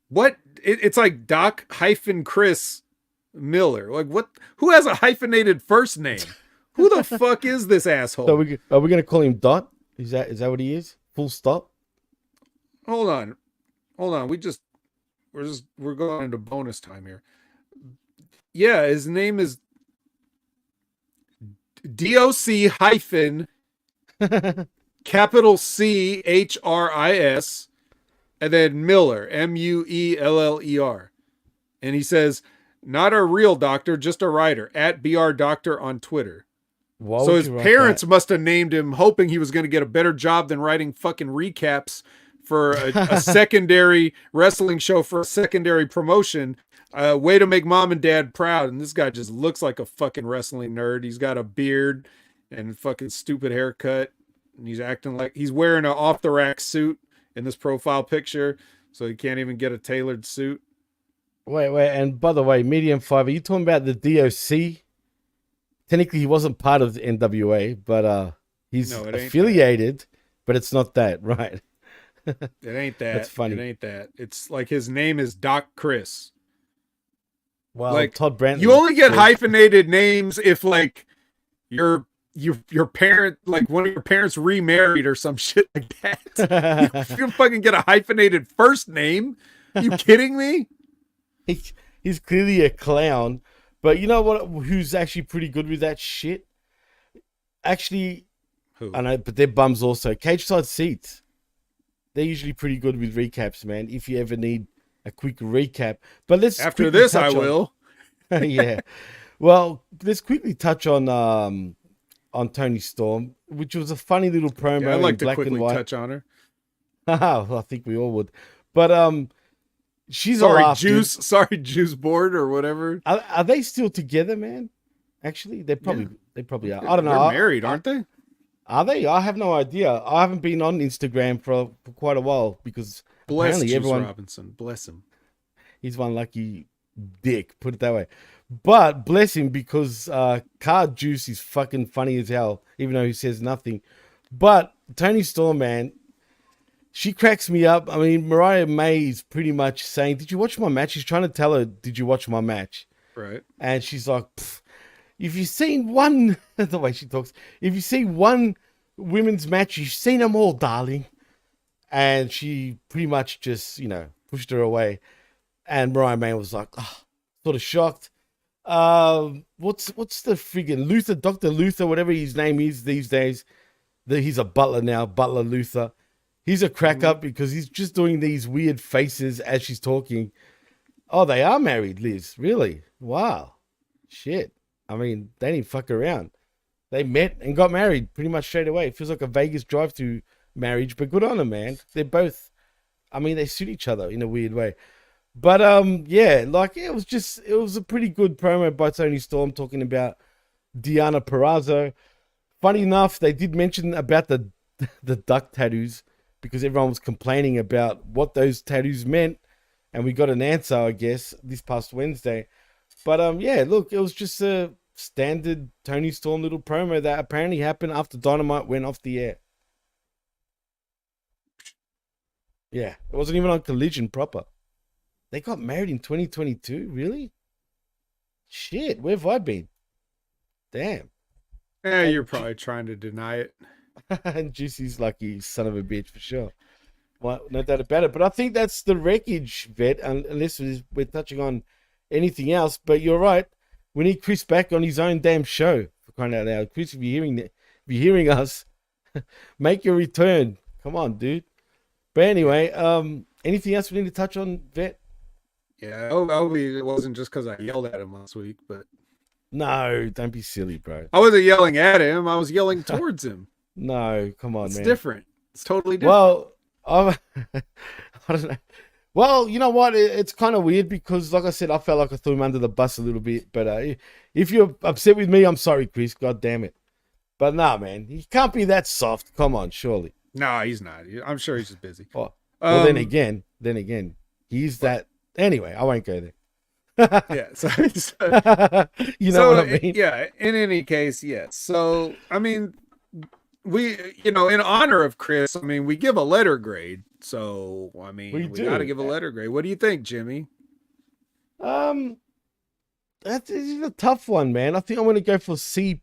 What? It's like Doc-Chris Miller. Like, what? Who has a hyphenated first name? Who the fuck is this asshole? So are we gonna call him Dot? Is that what he is? Full stop. Hold on. We're going into bonus time here. Yeah, his name is DOC hyphen capital CHRIS and then Miller, MUELLER. And he says, not a real doctor, just a writer, at BR Doctor on Twitter. Why So would his you write parents that? must have named him hoping he was going to get a better job than writing fucking recaps for a secondary wrestling show for a secondary promotion. Way to make mom and dad proud. And this guy just looks like a fucking wrestling nerd. He's got a beard and fucking stupid haircut. And he's acting like he's wearing an off the rack suit in this profile picture. So he can't even get a tailored suit. Wait. And by the way, Medium 5, are you talking about the DOC? Technically, he wasn't part of the NWA, but he's affiliated, but it's not that, right? It ain't that. That's funny. It ain't that. It's like his name is Doc Chris. Well, like Todd Brantley. You only get hyphenated names if like your parent, like one of your parents remarried or some shit like that. You fucking get a hyphenated first name. Are you kidding me? He's clearly a clown. But you know what? Who's actually pretty good with that shit? Actually, who? I know, but they're bums also. Cage Side Seats. They're usually pretty good with recaps, man. If you ever need a quick recap. But let's after this, I will. Yeah. Well, let's quickly touch on Toni Storm, which was a funny little promo. Yeah, I'd like to black quickly and white. touch on her. Well, I think we all would. But she's sorry, Juice Board or whatever. Are they still together, man? Actually, they probably are. I don't know. They're married, aren't they? Are they? I have no idea. I haven't been on Instagram for quite a while because bless apparently Juice Robinson. Bless him. He's one lucky dick, put it that way. But bless him because Card Juice is fucking funny as hell, even though he says nothing. But Toni Storm, man, she cracks me up. I mean, Mariah May is pretty much saying, did you watch my match? He's trying to tell her, did you watch my match? Right. And she's like, if you've seen one, the way she talks, if you see one women's match, you've seen them all, darling. And she pretty much just, pushed her away. And Mariah May was like, sort of shocked. What's the friggin' Luther, Dr. Luther, whatever his name is these days. He's a butler now, Butler Luther. He's a crack up because he's just doing these weird faces as she's talking. Oh, they are married, Liz. Really? Wow. Shit. I mean, they didn't fuck around. They met and got married pretty much straight away. It feels like a Vegas drive-through marriage, but good on them, man. They're both, they suit each other in a weird way. But, it was a pretty good promo by Toni Storm talking about Deonna Purrazzo. Funny enough, they did mention about the duck tattoos, because everyone was complaining about what those tattoos meant. And we got an answer, I guess, this past Wednesday. But, look, it was just a standard Toni Storm little promo that apparently happened after Dynamite went off the air. Yeah, it wasn't even on Collision proper. They got married in 2022? Really? Shit, where have I been? Damn. Yeah, you're probably trying to deny it. And Juicy's lucky son of a bitch for sure. Well, no doubt about it. But I think that's the Wreckage, Vet, unless we're touching on anything else. But you're right. We need Chris back on his own damn show, for crying out loud. Chris, if you're hearing us, make your return. Come on, dude. But anyway, anything else we need to touch on, Vet? Yeah, hopefully it wasn't just because I yelled at him last week, but... No, don't be silly, bro. I wasn't yelling at him. I was yelling towards him. No, come on, man. It's different. It's totally different. Well, I don't know. Well, you know what? It's kind of weird because, like I said, I felt like I threw him under the bus a little bit. But if you're upset with me, I'm sorry, Chris. God damn it. But nah, man. He can't be that soft. Come on, surely. No, he's not. I'm sure he's just busy. Well, then again, he's that. Anyway, I won't go there. Yeah, so you know what I mean? Yeah, in any case, yes. So, I mean, we, in honor of Chris, we give a letter grade. So, we got to give a letter grade. What do you think, Jimmy? That's a tough one, man. I think I'm going to go for C+,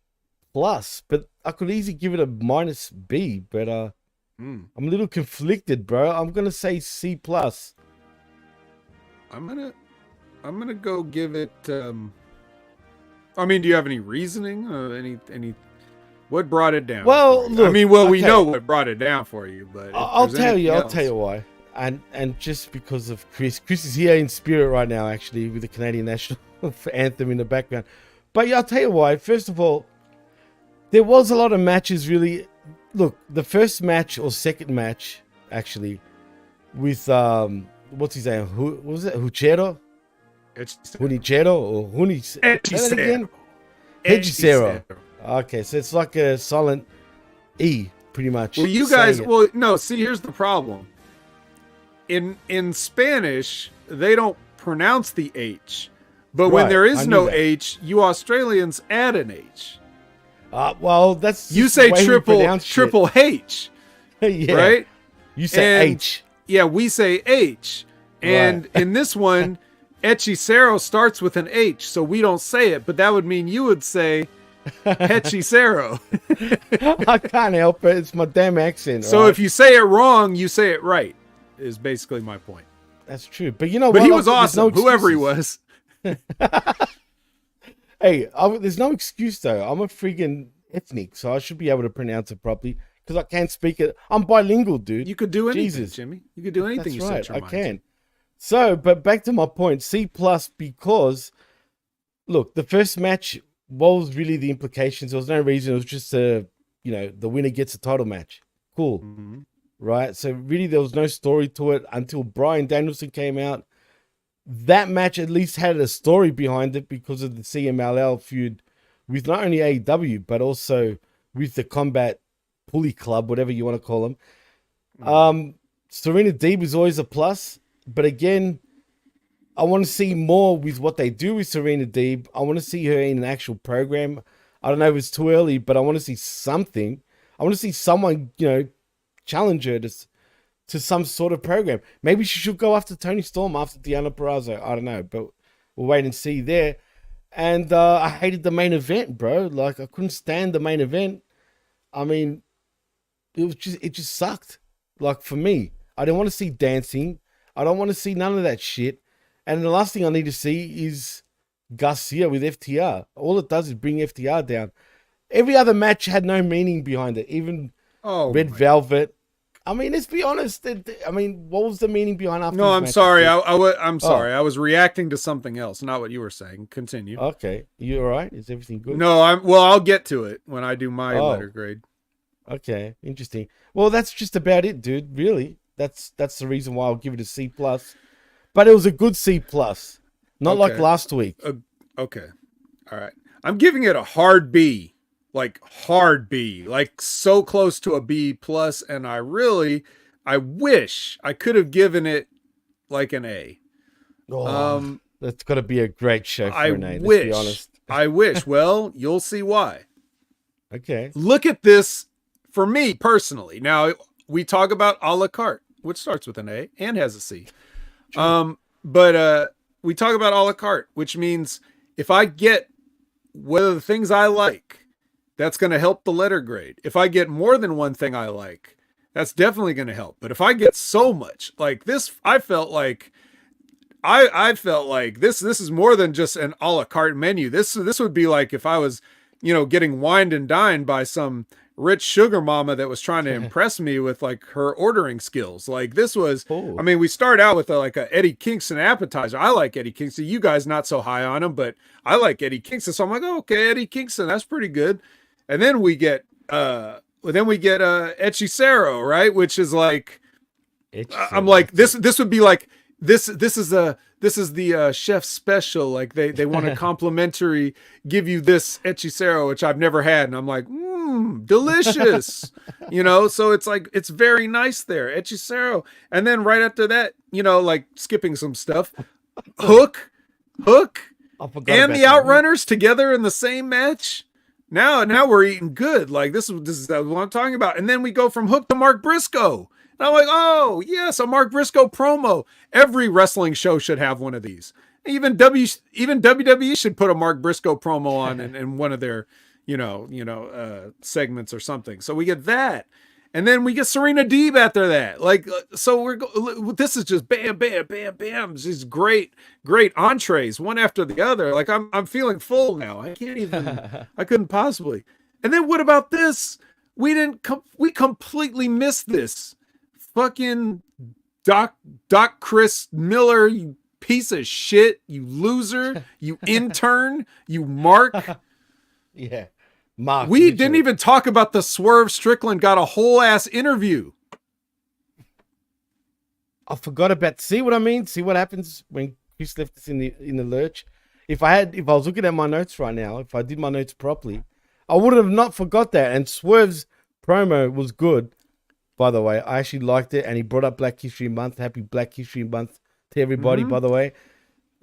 but I could easily give it a -B, but I'm a little conflicted, bro. I'm going to say C+. I'm gonna go give it I mean, do you have any reasoning? Any? What brought it down? Well, for you? look, I mean, we okay. know what brought it down for you, but if I'll there's tell you. anything I'll tell else- you why. And just because of Chris. Chris is here in spirit right now, actually, with the Canadian national anthem in the background. But yeah, I'll tell you why. First of all, there was a lot of matches. Really, look, the first match or second match, actually, with what's his name? Who what was it? Huchero, It's Hunichero, or Huni? Say that again? Hechicero. Okay, so it's like a silent E, pretty much. Well, you saying guys. it. Well, no. See, here's the problem. In Spanish, they don't pronounce the H, but when Right, there I is knew no that. H, you Australians add an H. Well, that's You just the say way we triple pronounce shit. triple H, Yeah. right? You say And- H. Yeah, we say H. And in this one, Hechicero starts with an H, so we don't say it, but that would mean you would say Hechicero. I can't help it. It's my damn accent. So right? if you say it wrong, you say it right, is basically my point. That's true. But you know But what? he was There's no awesome, whoever he excuses. was. Hey, there's no excuse though. I'm a freaking ethnic, so I should be able to pronounce it properly because I can't speak it. I'm bilingual, dude. You could do anything, Jesus. Jimmy. You could do anything That's you right. set your I mind can. So, but back to my point, C plus, because look, the first match, what was really the implications? There was no reason. It was just the winner gets a title match. Cool. to. Mm-hmm. Right? So really there was no story to it until Bryan Danielson came out. That match at least had a story behind it because of the CMLL feud with not only AEW, but also with the Combat Pulley Club, whatever you want to call them. Serena Deeb is always a plus, but again, I want to see more with what they do with Serena Deeb. I want to see her in an actual program. I don't know if it's too early, but I want to see something. I want to see someone, challenge her to some sort of program. Maybe she should go after Tony Storm, after Deanna Purrazzo. I don't know, but we'll wait and see there. And I hated the main event, bro. Like, I couldn't stand the main event. I mean, it just sucked. Like, for me, I didn't want to see dancing. I don't want to see none of that shit. And the last thing I need to see is Garcia with FTR. All it does is bring FTR down. Every other match had no meaning behind it. Even Red Velvet. I mean, let's be honest. What was the meaning behind after? No, these I'm matches, sorry. dude? I'm sorry. I was reacting to something else, not what you were saying. Continue. Okay, you all right? Is everything good? No, I'll get to it when I do my letter grade. Okay, interesting. Well, that's just about it, dude. Really, that's the reason why I'll give it a C plus. But it was a good C plus, not like last week. Okay, all right. I'm giving it a hard B. Like hard B, like so close to a B plus, and I wish I could have given it like an A. That's got to be a great show for an A. Wish, let's be honest. I wish. Well, you'll see why. Okay. Look at this for me personally. Now we talk about a la carte, which starts with an A and has a C. But we talk about a la carte, which means if I get one of the things I like, that's going to help the letter grade. If I get more than one thing I like, that's definitely going to help. But if I get so much like this, I felt like this is more than just an a la carte menu. This would be like if I was, getting wined and dined by some rich sugar mama that was trying to impress me with like her ordering skills. Like this was, I mean, we start out with a Eddie Kingston appetizer. I like Eddie Kingston. You guys not so high on him, but I like Eddie Kingston. So I'm like, oh, okay, Eddie Kingston, that's pretty good. And then we get Hechicero, right? Which is like, I'm like, this would be like, this is the chef's special. Like they want to complimentary give you this Hechicero, which I've never had. And I'm like, delicious, so it's like, it's very nice there. Hechicero. And then right after that, like skipping some stuff, Hook and the Outrunners together in the same match. Now we're eating good. Like this is what I'm talking about. And then we go from Hook to Mark Briscoe. And I'm like, oh yes, a Mark Briscoe promo. Every wrestling show should have one of these. Even WWE should put a Mark Briscoe promo on in one of their, segments or something. So we get that. And then we get Serena Deeb after that. Like, so this is just bam, bam, bam, bam. These great entrees, one after the other. Like, I'm feeling full now. I can't even, I couldn't possibly. And then what about this? We completely missed this. Fucking Doc Chris Miller, you piece of shit, you loser, you intern, you Mark. Yeah. Mark. We didn't even talk about the Swerve Strickland got a whole ass interview. I forgot about, see what I mean? See what happens when Chris left us in the lurch? If I was looking at my notes right now, if I did my notes properly, I would have not forgot that. And Swerve's promo was good, by the way. I actually liked it, and he brought up Black History Month. Happy Black History Month to everybody, by the way.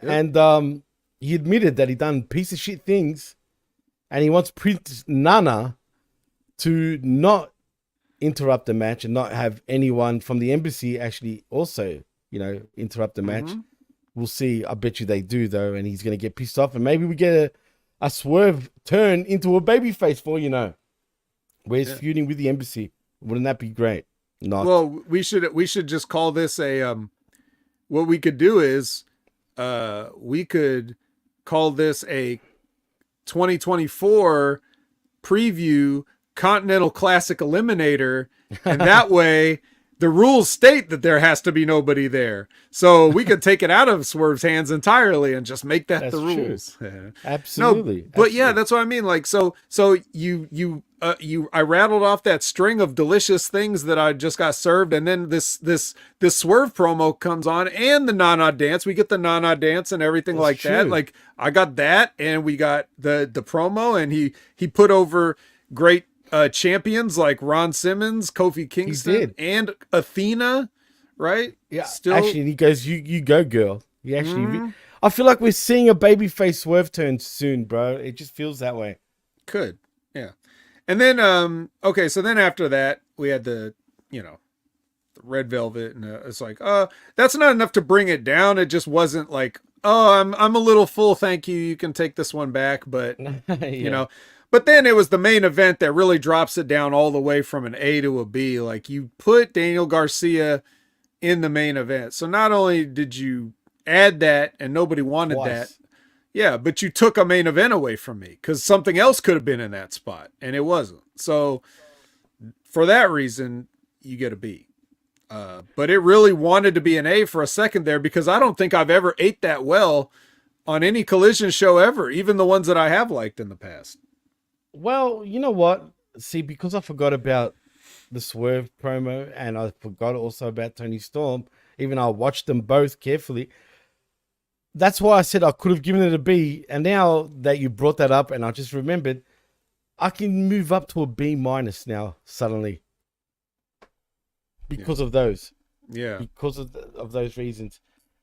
Yep. And he admitted that he done piece of shit things, and he wants Prince Nana to not interrupt the match and not have anyone from the embassy actually also, interrupt the match. We'll see. I bet you they do, though, and he's going to get pissed off, and maybe we get a Swerve turn into a babyface for, where he's feuding with the embassy. Wouldn't that be great? Not. Well, we should just call this a what we could do is we could call this a 2024 preview Continental Classic Eliminator, and that way the rules state that there has to be nobody there. So we could take it out of Swerve's hands entirely and just make that the rules. Absolutely. No, but yeah, that's what I mean. Like, so I rattled off that string of delicious things that I just got served, and then this Swerve promo comes on, and the Nana dance. We get the Nana dance and everything that. Like, I got that, and we got the promo, and he put over great champions like Ron Simmons, Kofi Kingston, and Athena, right? Yeah. Still, actually, he goes, "You go, girl." He actually, I feel like we're seeing a babyface Swerve turn soon, bro. It just feels that way. Could, yeah. And then, okay, so then after that, we had the Red Velvet, and it's like, that's not enough to bring it down. It just wasn't like, I'm a little full, thank you. You can take this one back, but But then it was the main event that really drops it down all the way from an A to a B. Like, you put Daniel Garcia in the main event. So not only did you add that and nobody wanted that, but you took a main event away from me because something else could have been in that spot and it wasn't. So for that reason, you get a B. But it really wanted to be an A for a second there because I don't think I've ever ate that well on any Collision show ever, even the ones that I have liked in the past. Well, you know what? See, because I forgot about the Swerve promo and I forgot also about Tony Storm, even though I watched them both carefully. That's why I said I could have given it a B. And now that you brought that up and I just remembered, I can move up to a B minus now suddenly because of those. Yeah. Because of those reasons.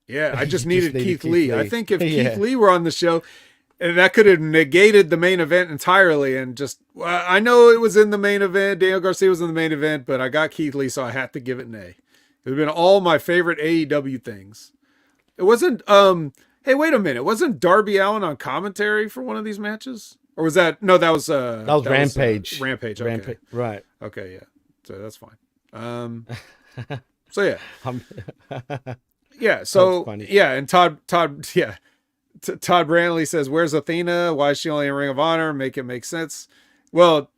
Yeah, I just needed Keith Lee. I think if Keith Lee were on the show, and that could have negated the main event entirely. And just, I know it was in the main event. Daniel Garcia was in the main event, but I got Keith Lee, so I had to give it an A. It would have been all my favorite AEW things. It wasn't, hey, wait a minute. Wasn't Darby Allin on commentary for one of these matches? Or was that, no, that was Rampage. Rampage, okay. Rampage, right. Okay, yeah. So that's fine. So yeah. Yeah, so, yeah, and Todd, yeah. Todd Brantley says, where's Athena? Why is she only in Ring of Honor? Make it make sense. Well,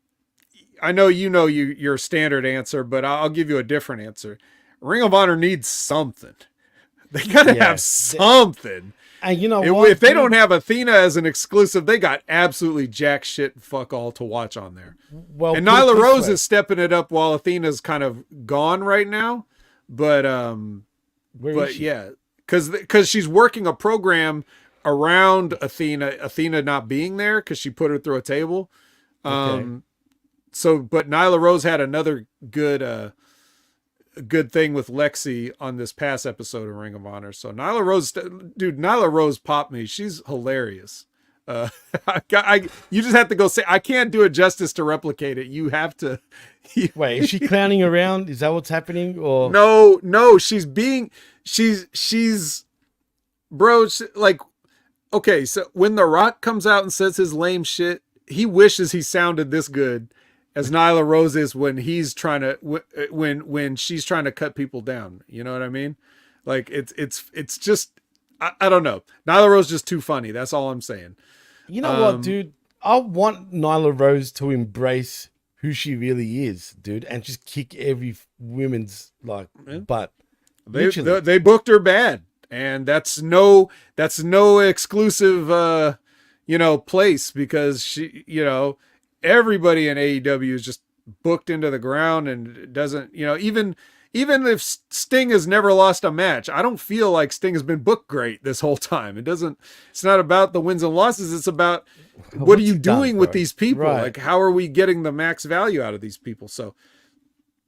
I know your standard answer, but I'll give you a different answer. Ring of Honor needs something. They got to have something. And you know what? If they don't have Athena as an exclusive, they got absolutely jack shit and fuck all to watch on there. Well, and Nyla Rose is stepping it up while Athena's kind of gone right now. But yeah, because she's working a program around Athena not being there because she put her through a table. So, but Nyla Rose had another good thing with Lexi on this past episode of Ring of Honor. So Nyla Rose popped me. She's hilarious. You just have to go say, I can't do it justice to replicate it. You have to. Wait, is she clowning around? Is that what's happening? Or no, she's bro, like, okay, so when The Rock comes out and says his lame shit, he wishes he sounded this good as Nyla Rose is when he's trying to when she's trying to cut people down. You know what I mean? Like it's just I don't know. Nyla Rose is just too funny. That's all I'm saying. You know what, dude? I want Nyla Rose to embrace who she really is, dude, and just kick every women's butt. They booked her bad, and that's no exclusive place, because she everybody in AEW is just booked into the ground and doesn't even if Sting has never lost a match, I don't feel like Sting has been booked great this whole time. It's not about the wins and losses. It's about what are you doing with these people? Right. Like, how are we getting the max value out of these people? So,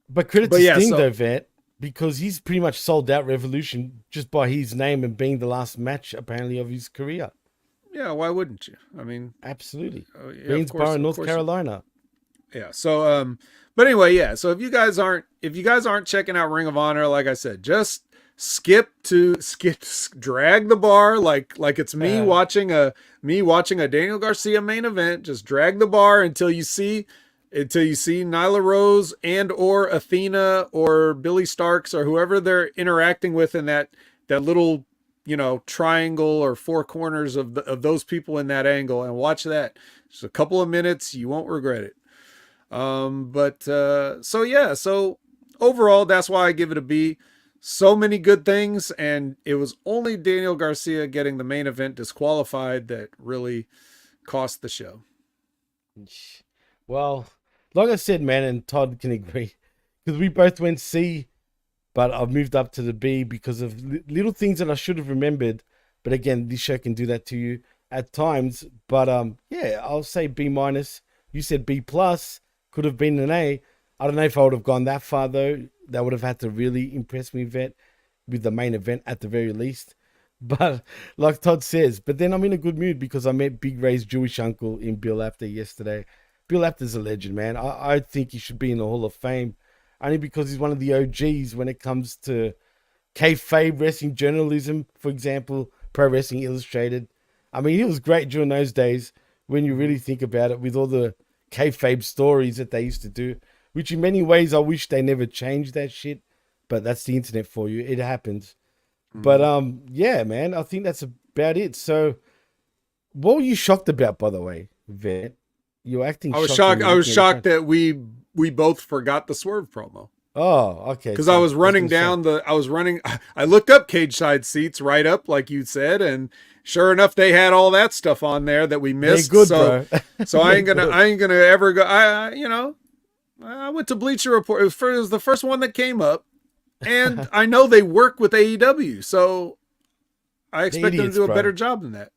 but credit to Sting though, Vet, because he's pretty much sold out Revolution just by his name and being the last match apparently of his career. Yeah, why wouldn't you? I mean, absolutely. Greensboro, North Carolina. Yeah. So, but anyway, yeah. So if you guys aren't checking out Ring of Honor, like I said, just drag the bar like it's me watching a Daniel Garcia main event. Just drag the bar until you see Nyla Rose and or Athena or Billy Starks or whoever they're interacting with in that little triangle or four corners of those people in that angle, and watch that. Just a couple of minutes, you won't regret it. So overall, that's why I give it a B. So many good things, and it was only Daniel Garcia getting the main event disqualified that really cost the show. Well, like I said, man, and Todd can agree, because we both went C, but I've moved up to the B because of little things that I should have remembered. But again, this show can do that to you at times. But I'll say B minus. You said B plus. Could have been an A. I don't know if I would have gone that far, though. That would have had to really impress me, Vet, with the main event at the very least. But like Todd says, but then I'm in a good mood because I met Big Ray's Jewish uncle in Bill Apter yesterday. Bill Apter's a legend, man. I think he should be in the Hall of Fame, only because he's one of the OGs when it comes to kayfabe wrestling journalism, for example, Pro Wrestling Illustrated. I mean, he was great during those days when you really think about it, with all the kayfabe stories that they used to do, which in many ways I wish they never changed that shit, but that's the internet for you. It happens. But yeah, man, I think that's about it. So what were you shocked about, by the way, Vet? You're acting shocked. I was shocked that we both forgot the Swerve promo. Oh, okay. Because I was running down I looked up cage side seats right up, like you said, and sure enough, they had all that stuff on there that we missed. They're good, bro. So I ain't gonna ever go. I went to Bleacher Report. It was the first one that came up, and I know they work with AEW, so I expect them to do a better job than that.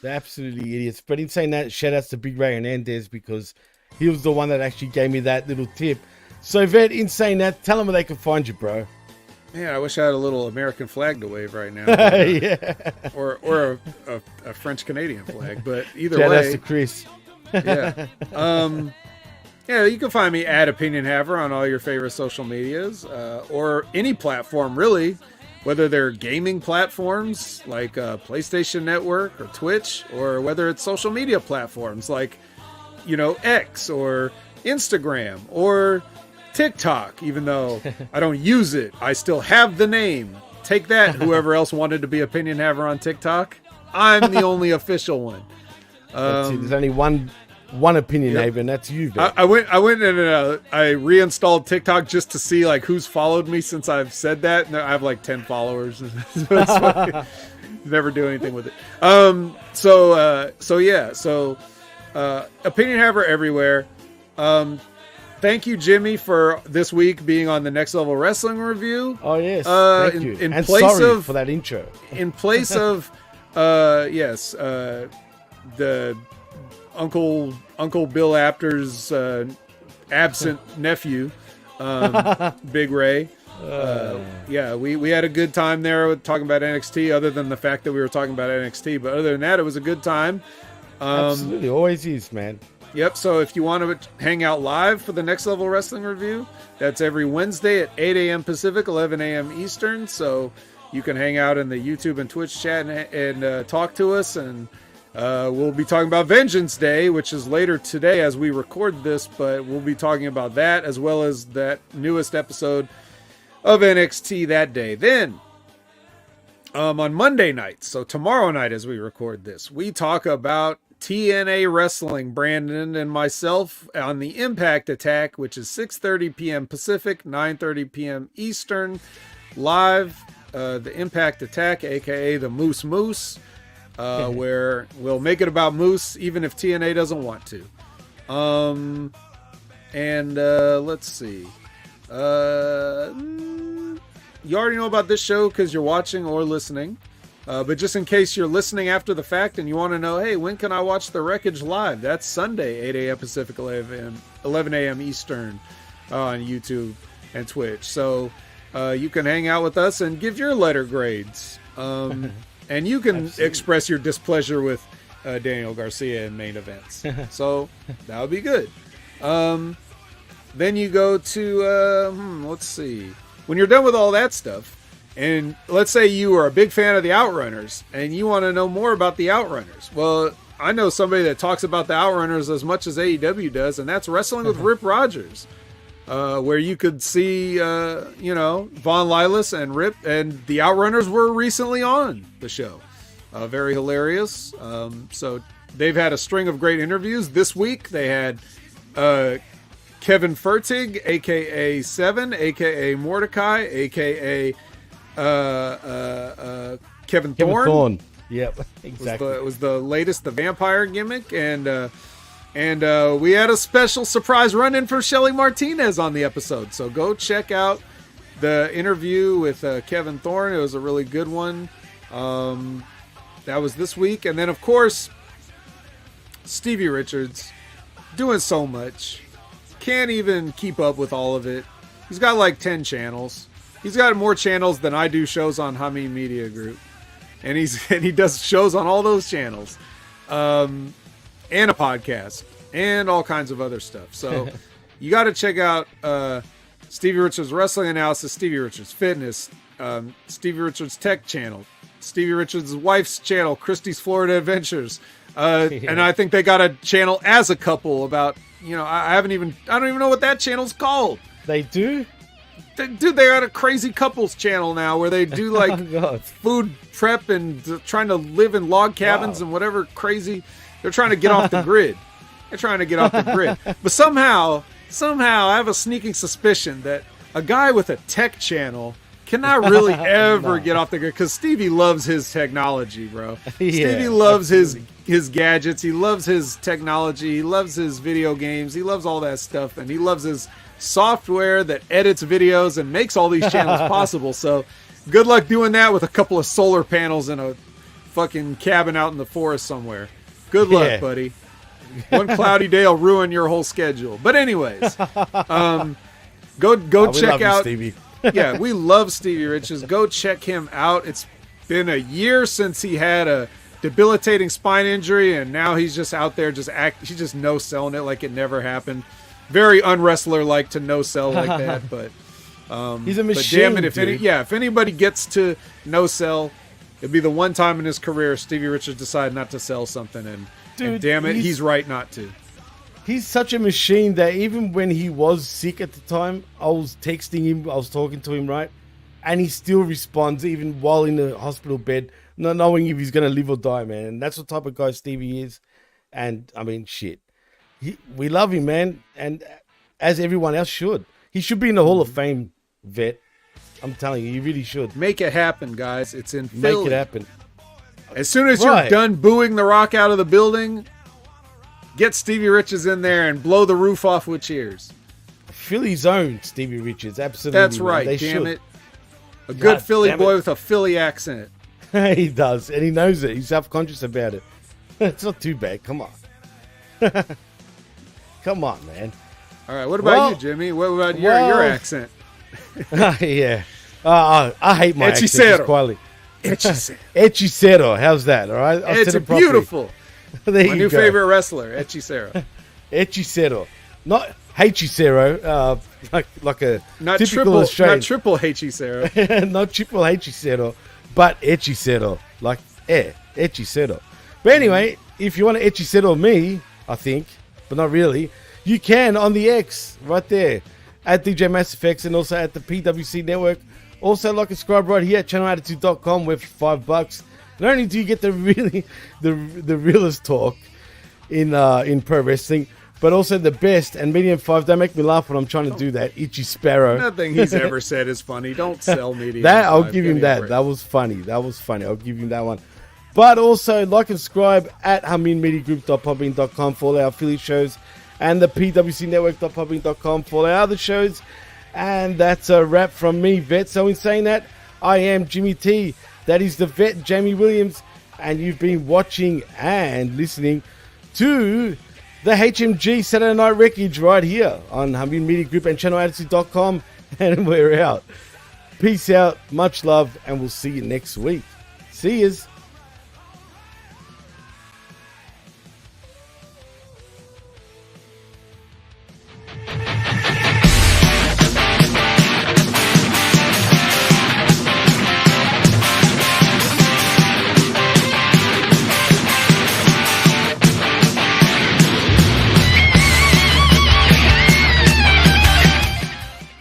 They're absolutely idiots. But in saying that, shout outs to Big Ray Hernandez, because he was the one that actually gave me that little tip. So, Vet, in saying that, tell them where they can find you, bro. Man, I wish I had a little American flag to wave right now. Yeah. Or a French Canadian flag, but either shout way. Shout outs to Chris. Yeah. Yeah, you can find me at Opinion Haver on all your favorite social medias, or any platform, really, whether they're gaming platforms like PlayStation Network or Twitch, or whether it's social media platforms like, X or Instagram or TikTok. Even though I don't use it, I still have the name. Take that, whoever else wanted to be Opinion Haver on TikTok. I'm the only official one. There's only one opinion, yep. Haver, and that's you. I went and I reinstalled TikTok just to see like who's followed me since I've said that. And I have like 10 followers. Never do anything with it. So Opinion Haver everywhere. Thank you, Jimmy, for this week being on the Next Level Wrestling Review. Oh yes, thank you. In and place sorry of for that intro. In place of the Uncle Bill Apter's absent nephew, Big Ray. We had a good time there with talking about NXT, other than the fact that we were talking about NXT. But other than that, it was a good time. Absolutely, always is, man. Yep, so if you want to hang out live for the Next Level Wrestling Review, that's every Wednesday at 8 a.m. Pacific, 11 a.m. Eastern. So you can hang out in the YouTube and Twitch chat and talk to us and We'll be talking about Vengeance Day, which is later today as we record this, but we'll be talking about that as well as that newest episode of NXT that day. Then, on Monday night, so tomorrow night as we record this, we talk about TNA Wrestling, Brandon and myself, on the Impact Attack, which is 6:30 p.m. Pacific, 9:30 p.m. Eastern, live, the Impact Attack, aka the Moose Moose, where we'll make it about Moose, even if TNA doesn't want to. Let's see. You already know about this show because you're watching or listening. But just in case you're listening after the fact and you want to know, hey, when can I watch the Wreckage live? That's Sunday, 8 a.m. Pacific, 11 a.m. Eastern on YouTube and Twitch. So you can hang out with us and give your letter grades. And you can express your displeasure with Daniel Garcia in main events. So that would be good. Then you go to, let's see. When you're done with all that stuff, and let's say you are a big fan of the Outrunners and you want to know more about the Outrunners. Well, I know somebody that talks about the Outrunners as much as AEW does, and that's Wrestling with Rip Rogers, where you could see, Von Lilas and Rip, and the Outrunners were recently on the show. Very hilarious. So they've had a string of great interviews. This week they had Kevin Fertig, a.k.a. Seven, a.k.a. Mordecai, a.k.a. Kevin Thorne. Yep, exactly. It was the latest, the vampire gimmick, and we had a special surprise run-in for Shelly Martinez on the episode. So go check out the interview with Kevin Thorne. It was a really good one. That was this week, and then of course Stevie Richards doing so much, can't even keep up with all of it. He's got like 10 channels. He's got more channels than I do shows on Hami Media Group. And he does shows on all those channels. And a podcast. And all kinds of other stuff. So you got to check out Stevie Richards Wrestling Analysis, Stevie Richards Fitness, Stevie Richards Tech Channel, Stevie Richards' wife's channel, Christie's Florida Adventures. And I think they got a channel as a couple about, I don't even know what that channel's called. They do? Dude, they're at a crazy couples channel now where they do like food prep and trying to live in log cabins and whatever crazy. They're trying to get off the grid. But somehow I have a sneaking suspicion that a guy with a tech channel cannot really ever get off the grid, because Stevie loves his technology, bro. Stevie loves his gadgets. He loves his technology. He loves his video games. He loves all that stuff, and he loves his software that edits videos and makes all these channels possible. So good luck doing that with a couple of solar panels in a fucking cabin out in the forest somewhere. Good luck, buddy. One cloudy day will ruin your whole schedule. But anyways, go check out Stevie. Yeah, we love Stevie Richards. Go check him out. It's been a year since he had a debilitating spine injury, and now he's just out there he's just no-selling it like it never happened. Very unwrestler like to no sell like that, but he's a machine. But damn it, if anybody gets to no sell, it'd be the one time in his career Stevie Richards decided not to sell something, and damn it, he's right not to. He's such a machine that even when he was sick at the time, I was texting him, I was talking to him, right? And he still responds even while in the hospital bed, not knowing if he's gonna live or die, man. And that's the type of guy Stevie is. And I mean, shit. We love him, man, and as everyone else should. He should be in the Hall of Fame, vet. I'm telling you, he really should. Make it happen, guys. It's in Philly. Make it happen. As soon as you're done booing The Rock out of the building, get Stevie Richards in there and blow the roof off with cheers. Philly's own Stevie Richards, absolutely. That's right, damn it. A good Philly boy with a Philly accent. He does, and he knows it. He's self-conscious about it. It's not too bad. Come on. Come on, man. All right, what about you, Jimmy? What about your accent? Yeah. I hate my accent. Quietly. Hechicero. How's that? All right. It's beautiful. There my new favorite wrestler, Hechicero. Hechicero. Not Hechicero. Like a not typical Australian. Not triple Hechicero. Not triple Hechicero, but Hechicero. Like Hechicero. But anyway, if you want to etchy settle me, I think, but not really, you can on the X right there at DJ Mass Effects and also at the PWC Network. Also, like and subscribe right here at channelattitude.com with $5. Not only do you get the realest talk in pro wrestling, but also the best and medium 5. Don't make me laugh when I'm trying to do that. Itchy Sparrow. Nothing he's ever said is funny. Don't sell medium. That I'll 5. give him that. That was funny. I'll give him that one. But also like and subscribe at HaminMediaGroup.podbean.com for all our affiliate shows and the PWCNetwork.podbean.com for all our other shows. And that's a wrap from me, Vet. So in saying that, I am Jimmy T. That is the Vet, Jamie Williams. And you've been watching and listening to the HMG Saturday Night Wreckage right here on Hamin Media Group and channelattitude.com. And we're out. Peace out. Much love. And we'll see you next week. See yous.